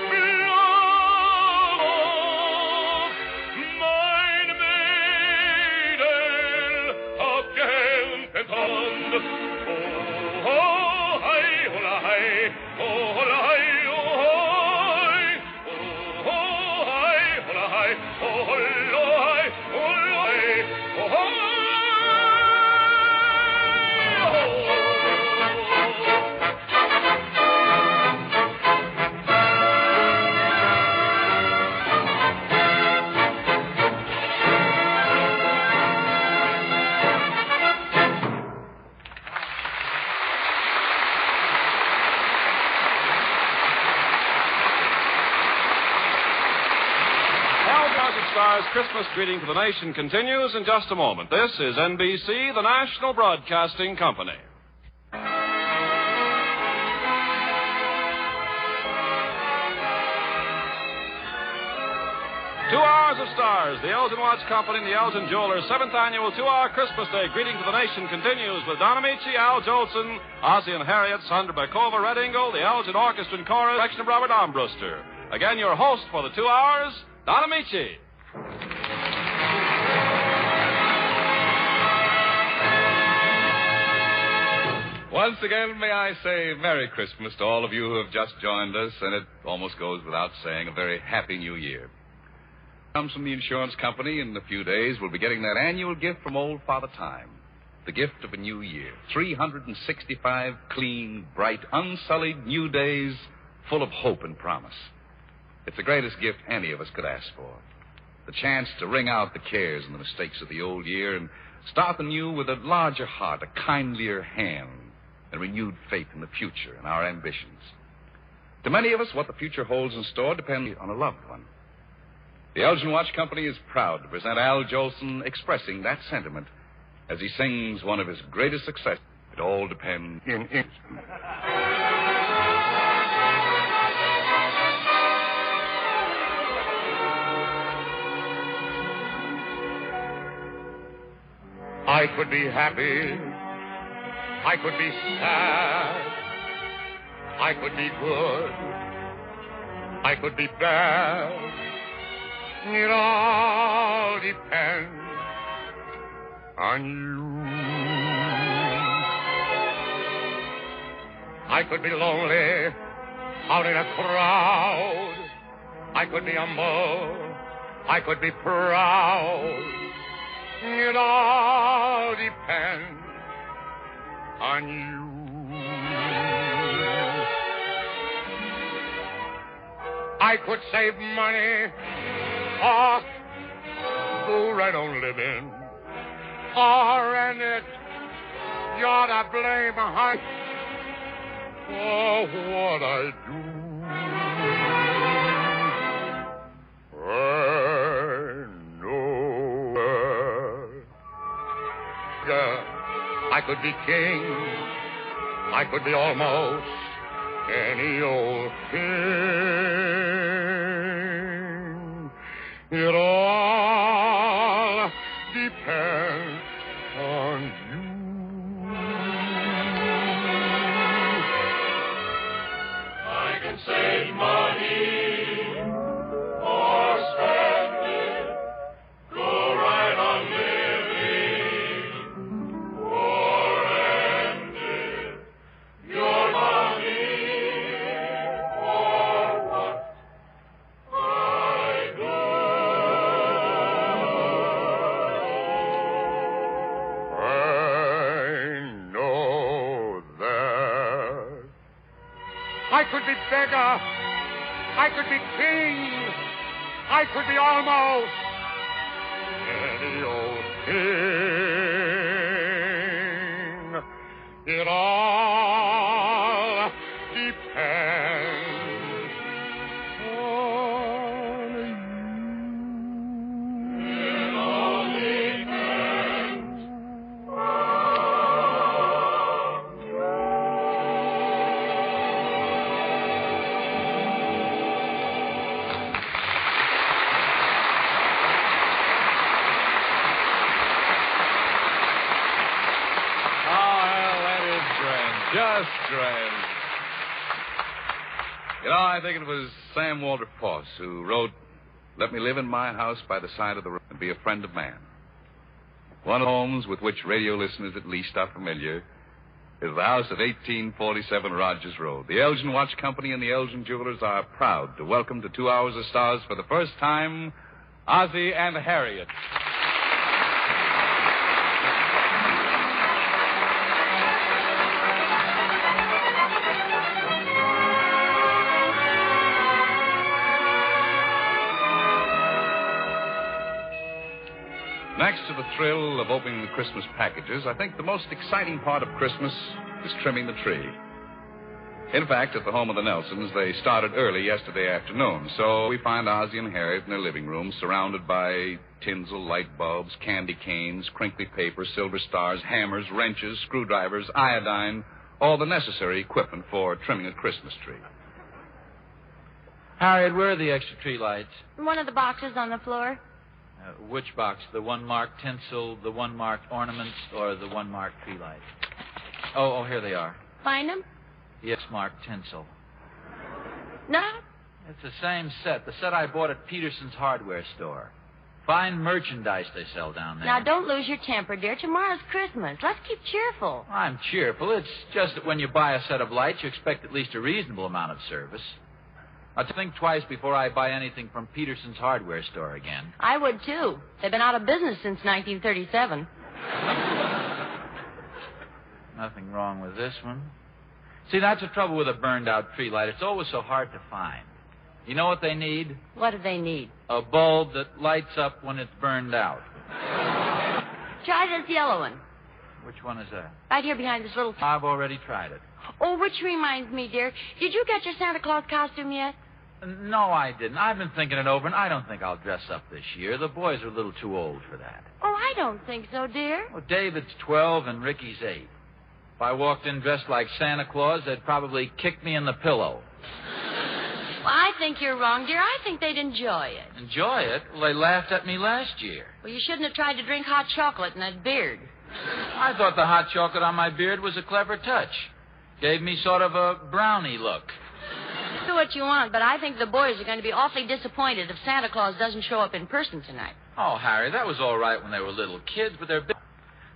Star's Christmas greeting to the nation continues in just a moment. This is NBC, the National Broadcasting Company. 2 Hours of Stars, the Elgin Watch Company and the Elgin Jewelers' 7th annual 2-hour Christmas Day greeting to the nation continues with Don Amici, Al Jolson, Ozzie and Harriet, Sandra Bakova, Red Ingle, the Elgin Orchestra and Chorus, direction of Robert Armbruster. Again, your host for the 2 hours, Don Amici. Once again, may I say Merry Christmas to all of you who have just joined us, and it almost goes without saying a very Happy New Year. Comes from the insurance company. In a few days, we'll be getting that annual gift from Old Father Time. The gift of a new year. 365 clean, bright, unsullied new days full of hope and promise. It's the greatest gift any of us could ask for. The chance to wring out the cares and the mistakes of the old year and start the new with a larger heart, a kindlier hand, and renewed faith in the future and our ambitions. To many of us, what the future holds in store depends on a loved one. The Elgin Watch Company is proud to present Al Jolson expressing that sentiment as he sings one of his greatest successes. It all depends in I could be happy. I could be sad. I could be good. I could be bad. It all depends on you. I could be lonely out in a crowd. I could be humble. I could be proud. It all depends on you. I could save money or go right on living, or end it. You're to blame, honey, for what I do. I could be king. I could be almost any old king. It all depends on you. I can save money or spend it. Go right on living or end it. Your money for what I do. I know that I could be beggar. I could be king. I could be almost any old king. It all depends on you. It all depends on you. Just grand. You know, I think it was Sam Walter Foss who wrote, "Let me live in my house by the side of the road and be a friend of man." One of the homes with which radio listeners at least are familiar is the house at 1847 Rogers Road. The Elgin Watch Company and the Elgin Jewelers are proud to welcome to 2 Hours of Stars for the first time, Ozzie and Harriet. Next to the thrill of opening the Christmas packages, I think the most exciting part of Christmas is trimming the tree. In fact, at the home of the Nelsons, they started early yesterday afternoon, so we find Ozzie and Harriet in their living room surrounded by tinsel, light bulbs, candy canes, crinkly paper, silver stars, hammers, wrenches, screwdrivers, iodine, all the necessary equipment for trimming a Christmas tree. Harriet, where are the extra tree lights? One of the boxes on the floor. Which box? The one marked tinsel, the one marked ornaments, or the one marked tree lights? Oh, here they are. Find them? Yes, marked tinsel. No. It's the same set. The set I bought at Peterson's hardware store. Fine merchandise they sell down there. Now, don't lose your temper, dear. Tomorrow's Christmas. Let's keep cheerful. I'm cheerful. It's just that when you buy a set of lights, you expect at least a reasonable amount of service. I'll think twice before I buy anything from Peterson's hardware store again. I would, too. They've been out of business since 1937. Nothing wrong with this one. See, that's the trouble with a burned-out tree light. It's always so hard to find. You know what they need? What do they need? A bulb that lights up when it's burned out. Try this yellow one. Which one is that? Right here behind this little... I've already tried it. Oh, which reminds me, dear. Did you get your Santa Claus costume yet? No, I didn't. I've been thinking it over, and I don't think I'll dress up this year. The boys are a little too old for that. Oh, I don't think so, dear. Well, David's 12 and Ricky's 8. If I walked in dressed like Santa Claus, they'd probably kick me in the pillow. Well, I think you're wrong, dear. I think they'd enjoy it. Enjoy it? Well, they laughed at me last year. Well, you shouldn't have tried to drink hot chocolate in that beard. I thought the hot chocolate on my beard was a clever touch. Gave me sort of a brownie look. Do what you want, but I think the boys are going to be awfully disappointed if Santa Claus doesn't show up in person tonight. Oh, Harry, that was all right when they were little kids, but they're big.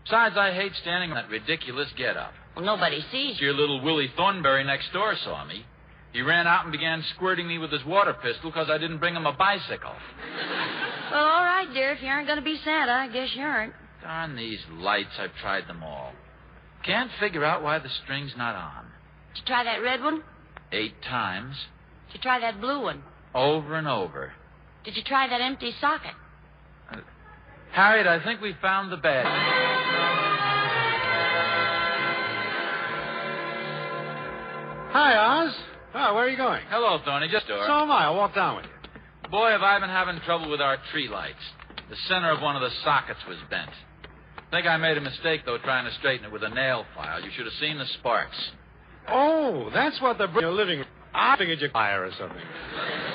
Besides, I hate standing on that ridiculous get-up. Well, nobody sees you. Your little Willie Thornberry next door saw me. He ran out and began squirting me with his water pistol because I didn't bring him a bicycle. Well, all right, dear. If you aren't going to be Santa, I guess you aren't. Darn these lights. I've tried them all. Can't figure out why the string's not on. Did you try that red one? 8 times. Did you try that blue one? Over and over. Did you try that empty socket? Harriet, I think we found the bad. Hi, Oz. Oh, where are you going? Hello, Thorny. Just door. So am I. I'll walk down with you. Boy, have I been having trouble with our tree lights. The center of one of the sockets was bent. I think I made a mistake, though, trying to straighten it with a nail file. You should have seen the sparks. Oh, that's what they're in your living room. I figured you'd fire or something.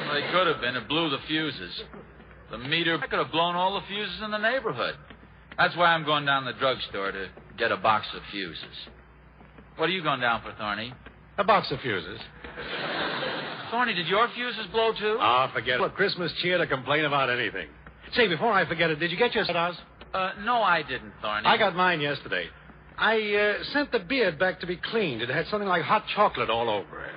Well, they could have been. It blew the fuses. The meter could have blown all the fuses in the neighborhood. That's why I'm going down to the drugstore to get a box of fuses. What are you going down for, Thorny? A box of fuses. Thorny, did your fuses blow, too? Oh, forget it. What Christmas cheer to complain about anything. Say, before I forget it, did you get your set, Oz? No, I didn't, Thorny. I got mine yesterday. I sent the beard back to be cleaned. It had something like hot chocolate all over it.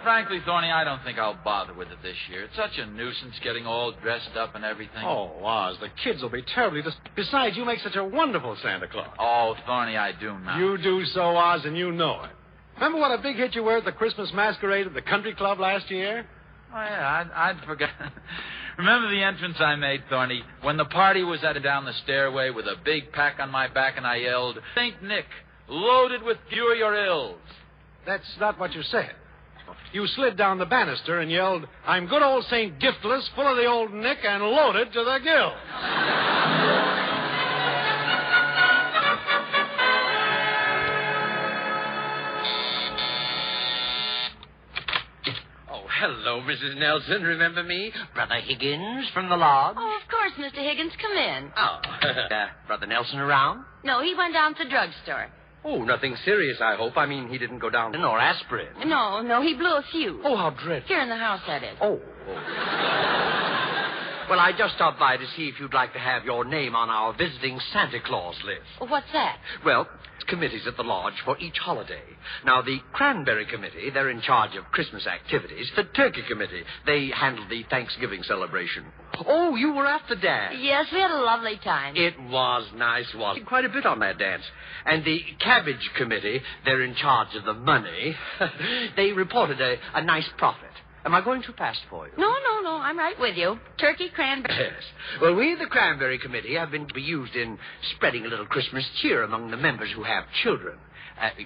Frankly, Thorny, I don't think I'll bother with it this year. It's such a nuisance getting all dressed up and everything. Oh, Oz, the kids will be terribly Besides, you make such a wonderful Santa Claus. Oh, Thorny, I do now. You do so, Oz, and you know it. Remember what a big hit you were at the Christmas masquerade at the country club last year? Oh, yeah, I'd forget. Remember the entrance I made, Thorny, when the party was headed down the stairway with a big pack on my back and I yelled, St. Nick, loaded with cure your ills. That's not what you said. You slid down the banister and yelled, I'm good old St. Giftless, full of the old Nick, and loaded to the gill. Hello, Mrs. Nelson. Remember me? Brother Higgins from the lodge. Oh, of course, Mr. Higgins. Come in. Oh, Brother Nelson around? No, he went down to the drugstore. Oh, nothing serious, I hope. I mean, he didn't go down nor aspirin. No, he blew a fuse. Oh, how dreadful. Here in the house, that is. Oh. Well, I just stopped by to see if you'd like to have your name on our visiting Santa Claus list. Well, what's that? Well, it's committees at the lodge for each holiday. Now, the Cranberry Committee, they're in charge of Christmas activities. The Turkey Committee, they handle the Thanksgiving celebration. Oh, you were at the dance. Yes, we had a lovely time. It was nice, wasn't it? Quite a bit on that dance. And the Cabbage Committee, they're in charge of the money. They reported a nice profit. Am I going too fast for you? No. I'm right with you. Turkey, cranberry. Yes. Well, we, the Cranberry Committee, have been used in spreading a little Christmas cheer among the members who have children.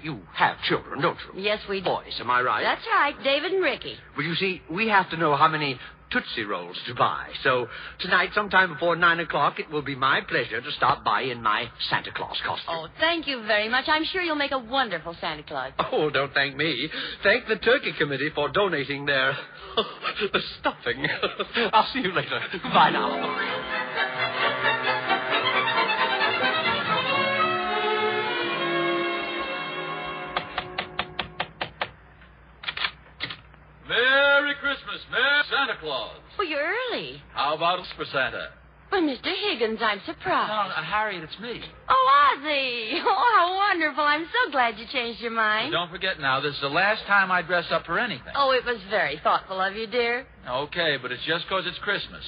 You have children, don't you? Yes, we do. Boys, am I right? That's right, David and Ricky. Well, you see, we have to know how many Tootsie Rolls to buy. So tonight, sometime before 9 o'clock, it will be my pleasure to stop by in my Santa Claus costume. Oh, thank you very much. I'm sure you'll make a wonderful Santa Claus. Oh, don't thank me. Thank the Turkey Committee for donating their the stuffing. I'll see you later. Goodbye now. Merry Christmas, Merry Santa Claus. Well, you're early. How about us for Santa? Well, Mr. Higgins, I'm surprised. No, Harriet, it's me. Oh, Ozzy. Oh, how wonderful. I'm so glad you changed your mind. Don't forget now, this is the last time I dress up for anything. Oh, it was very thoughtful of you, dear. Okay, but it's just 'cause it's Christmas.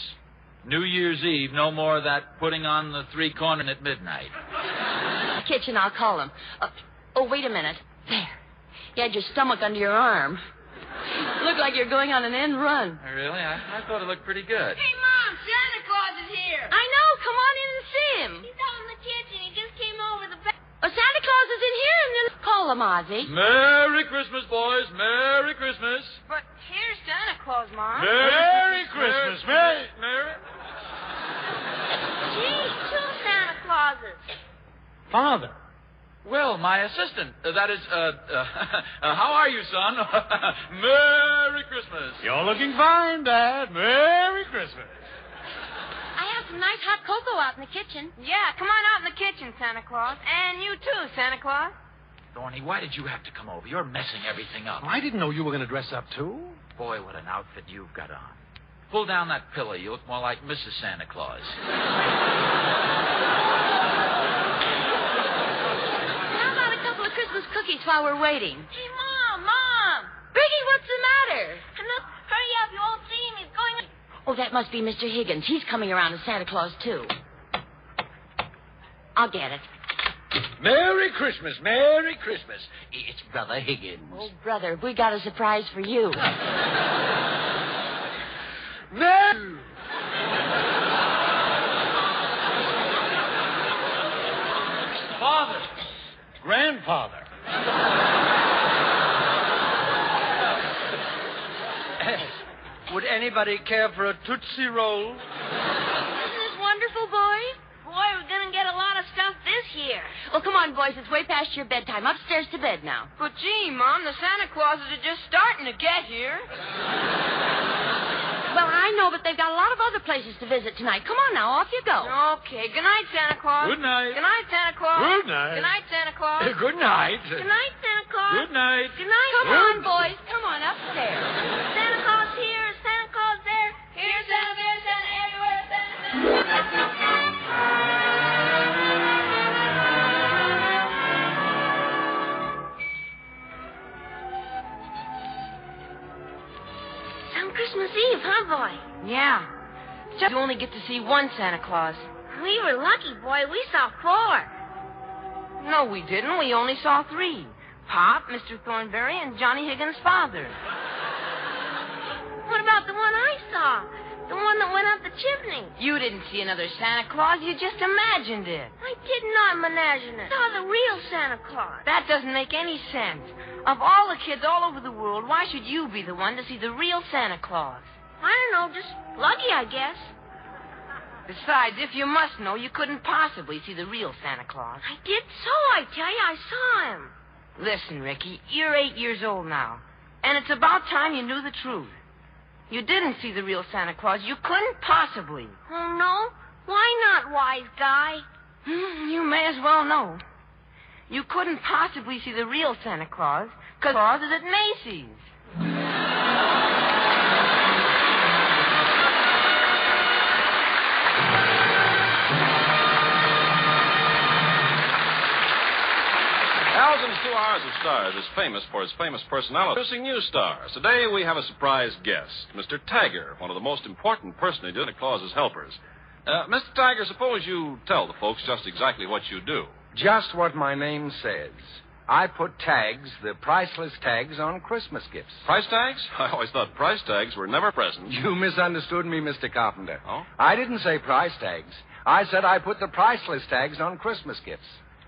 New Year's Eve, no more of that putting on the three-corner at midnight. Kitchen, I'll call him. Oh, wait a minute. There. You had your stomach under your arm. Looked like you're going on an end run. Really? I thought it looked pretty good. Hey, Mom, Santa Claus is here. I know. Come on in and see him. He's out in the kitchen. He just came over the back. Oh, Santa Claus is in here, and then call him, Ozzy. Merry Christmas, boys. Merry Christmas. But here's Santa Claus, Mom. Merry Christmas. Merry. Gee, two Santa Clauses. Father. Well, my assistant. That is, how are you, son? Merry Christmas. You're looking fine, Dad. Merry Christmas. I have some nice hot cocoa out in the kitchen. Yeah, come on out in the kitchen, Santa Claus. And you too, Santa Claus. Thorny, why did you have to come over? You're messing everything up. I didn't know you were going to dress up, too. Boy, what an outfit you've got on. Pull down that pillow. You look more like Mrs. Santa Claus. Christmas cookies while we're waiting. Hey, Mom! Briggy, what's the matter? And look, hurry up. You won't see him. He's going... Oh, that must be Mr. Higgins. He's coming around as Santa Claus, too. I'll get it. Merry Christmas, Merry Christmas. It's Brother Higgins. Oh, brother, we got a surprise for you. Merry... Father. Grandfather. Would anybody care for a Tootsie Roll? Isn't this wonderful, boys? Boy, we're going to get a lot of stuff this year. Well, come on, boys. It's way past your bedtime. Upstairs to bed now. But, gee, Mom, the Santa Clauses are just starting to get here. Well, I know, but they've got a lot of other places to visit tonight. Come on now, off you go. Okay. Good night, Santa Claus. Good night. Good night, Santa Claus. Good night. Good night, Santa Claus. Good night. Good night, Santa Claus. Good night. Good night. Come on, boys. Come on upstairs. Santa Claus here. Santa Claus there. Here, Santa, there, Santa, everywhere, Some Christmas Eve, huh, boy? Yeah. Just you only get to see one Santa Claus. We were lucky, boy. We saw 4. No, we didn't. We only saw 3. Pop, Mr. Thornberry, and Johnny Higgins' father. What about the one I saw? The one that went up the chimney. You didn't see another Santa Claus. You just imagined it. I did not imagine it. I saw the real Santa Claus. That doesn't make any sense. Of all the kids all over the world, why should you be the one to see the real Santa Claus? I don't know. Just lucky, I guess. Besides, if you must know, you couldn't possibly see the real Santa Claus. I did so, I tell you. I saw him. Listen, Ricky, you're 8 years old now. And it's about time you knew the truth. You didn't see the real Santa Claus. You couldn't possibly. Oh, no? Why not, wise guy? You may as well know. You couldn't possibly see the real Santa Claus because Claus is at Macy's. Alton's 2 Hours of Stars is famous for his famous personality, producing new stars. Today we have a surprise guest, Mr. Tiger, one of the most important personages in Santa Claus's helpers. Mr. Tiger, suppose you tell the folks just exactly what you do. Just what my name says. I put tags, the priceless tags, on Christmas gifts. Price tags? I always thought price tags were never present. You misunderstood me, Mr. Carpenter. Oh? I didn't say price tags. I said I put the priceless tags on Christmas gifts.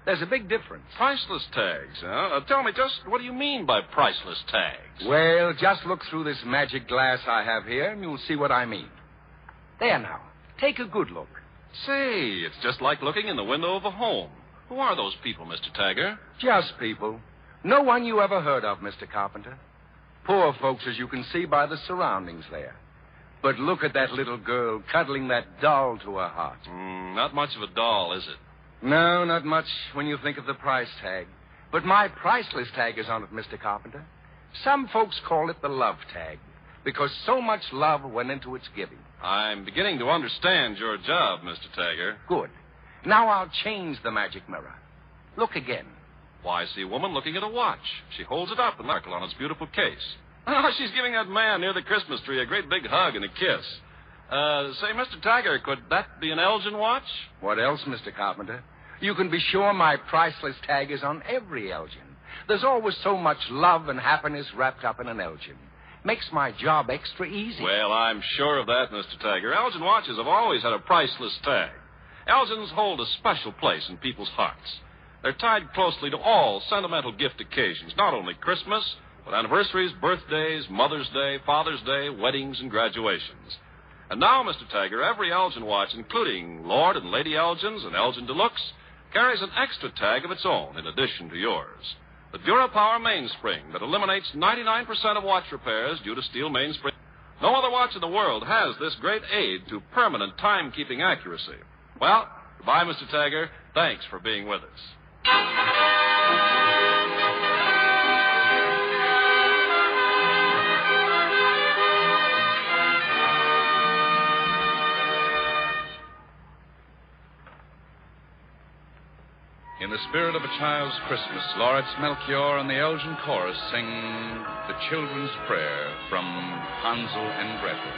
There's a big difference. Priceless tags, huh? Tell me, just what do you mean by priceless tags? Well, just look through this magic glass I have here, and you'll see what I mean. There now. Take a good look. Say, it's just like looking in the window of a home. Who are those people, Mr. Tagger? Just people. No one you ever heard of, Mr. Carpenter. Poor folks, as you can see by the surroundings there. But look at that little girl cuddling that doll to her heart. Not much of a doll, is it? No, not much when you think of the price tag. But my priceless tag is on it, Mr. Carpenter. Some folks call it the love tag because so much love went into its giving. I'm beginning to understand your job, Mr. Tagger. Good. Now I'll change the magic mirror. Look again. Why, I see a woman looking at a watch. She holds it up and sparkle on its beautiful case. Oh, she's giving that man near the Christmas tree a great big hug and a kiss. Say, Mr. Tagger, could that be an Elgin watch? What else, Mr. Carpenter? You can be sure my priceless tag is on every Elgin. There's always so much love and happiness wrapped up in an Elgin. Makes my job extra easy. Well, I'm sure of that, Mr. Tagger. Elgin watches have always had a priceless tag. Elgins hold a special place in people's hearts. They're tied closely to all sentimental gift occasions, not only Christmas, but anniversaries, birthdays, Mother's Day, Father's Day, weddings, and graduations. And now, Mr. Tagger, every Elgin watch, including Lord and Lady Elgin's and Elgin Deluxe, carries an extra tag of its own in addition to yours. The DuraPower mainspring that eliminates 99% of watch repairs due to steel mainspring. No other watch in the world has this great aid to permanent timekeeping accuracy. Well, goodbye, Mr. Tagger. Thanks for being with us. In the spirit of a child's Christmas, Lawrence Melchior and the Elgin Chorus sing The Children's Prayer from Hansel and Gretel.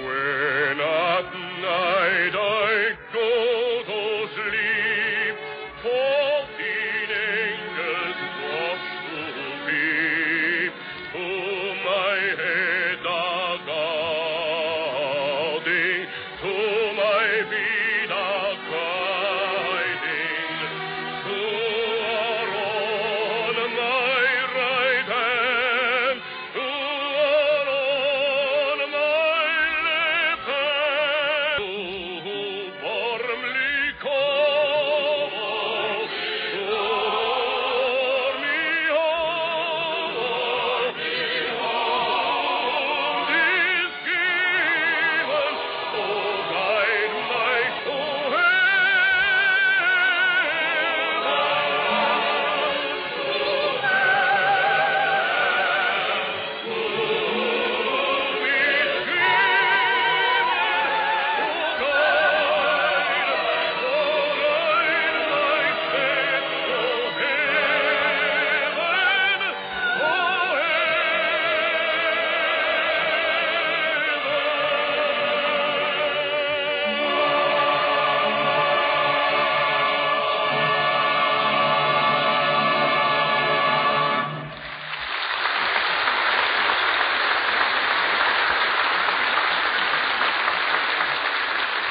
When at night I go to sleep, 14 angels watch to peep to my head are guarding, to my feet are guiding, to are on my right hand, to are on my left hand, who warmly call to me home, is given, oh, guide my soul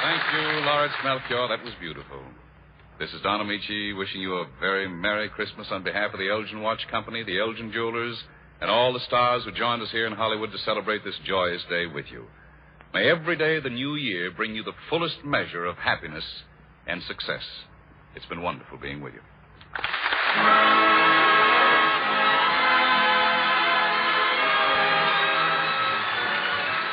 Thank you, Lawrence Melchior. That was beautiful. This is Don Amici wishing you a very Merry Christmas on behalf of the Elgin Watch Company, the Elgin Jewelers, and all the stars who joined us here in Hollywood to celebrate this joyous day with you. May every day of the new year bring you the fullest measure of happiness and success. It's been wonderful being with you.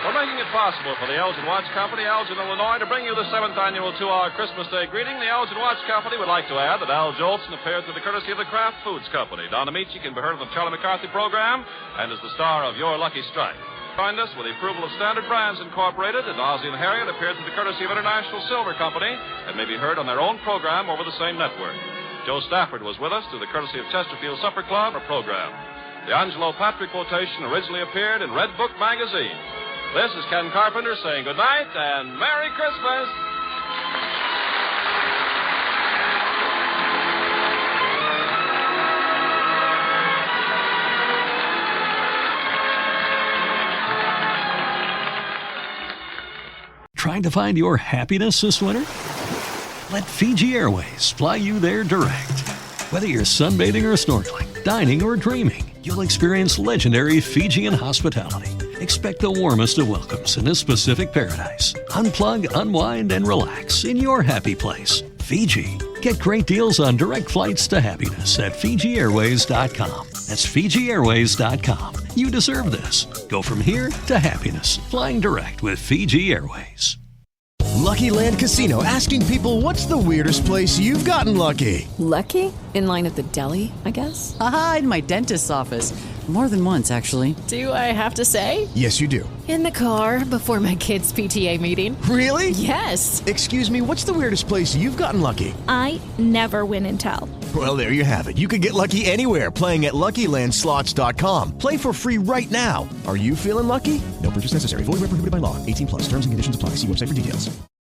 For making it possible for the Elgin Watch Company, Elgin, Illinois, to bring you the 7th annual 2-hour Christmas Day greeting, the Elgin Watch Company would like to add that Al Jolson appeared through the courtesy of the Kraft Foods Company. Don Amici can be heard on the Charlie McCarthy program and is the star of Your Lucky Strike. Joined us with the approval of Standard Brands Incorporated, and Ozzie and Harriet appeared through the courtesy of International Silver Company and may be heard on their own program over the same network. Joe Stafford was with us through the courtesy of Chesterfield Supper Club, our program. The Angelo Patrick quotation originally appeared in Red Book magazine. This is Ken Carpenter saying good night and Merry Christmas. Trying to find your happiness this winter? Let Fiji Airways fly you there direct. Whether you're sunbathing or snorkeling, dining or dreaming, you'll experience legendary Fijian hospitality. Expect the warmest of welcomes in this Pacific paradise. Unplug, unwind, and relax in your happy place. Fiji. Get great deals on direct flights to happiness at FijiAirways.com. That's FijiAirways.com. You deserve this. Go from here to happiness. Flying direct with Fiji Airways. Lucky Land Casino asking people, what's the weirdest place you've gotten lucky? Lucky? In line at the deli, I guess? Aha, in my dentist's office. More than once, actually. Do I have to say? Yes, you do. In the car before my kids' PTA meeting. Really? Yes. Excuse me, what's the weirdest place you've gotten lucky? I never win and tell. Well, there you have it. You can get lucky anywhere, playing at LuckyLandSlots.com. Play for free right now. Are you feeling lucky? No purchase necessary. Void where prohibited by law. 18+. Terms and conditions apply. See website for details.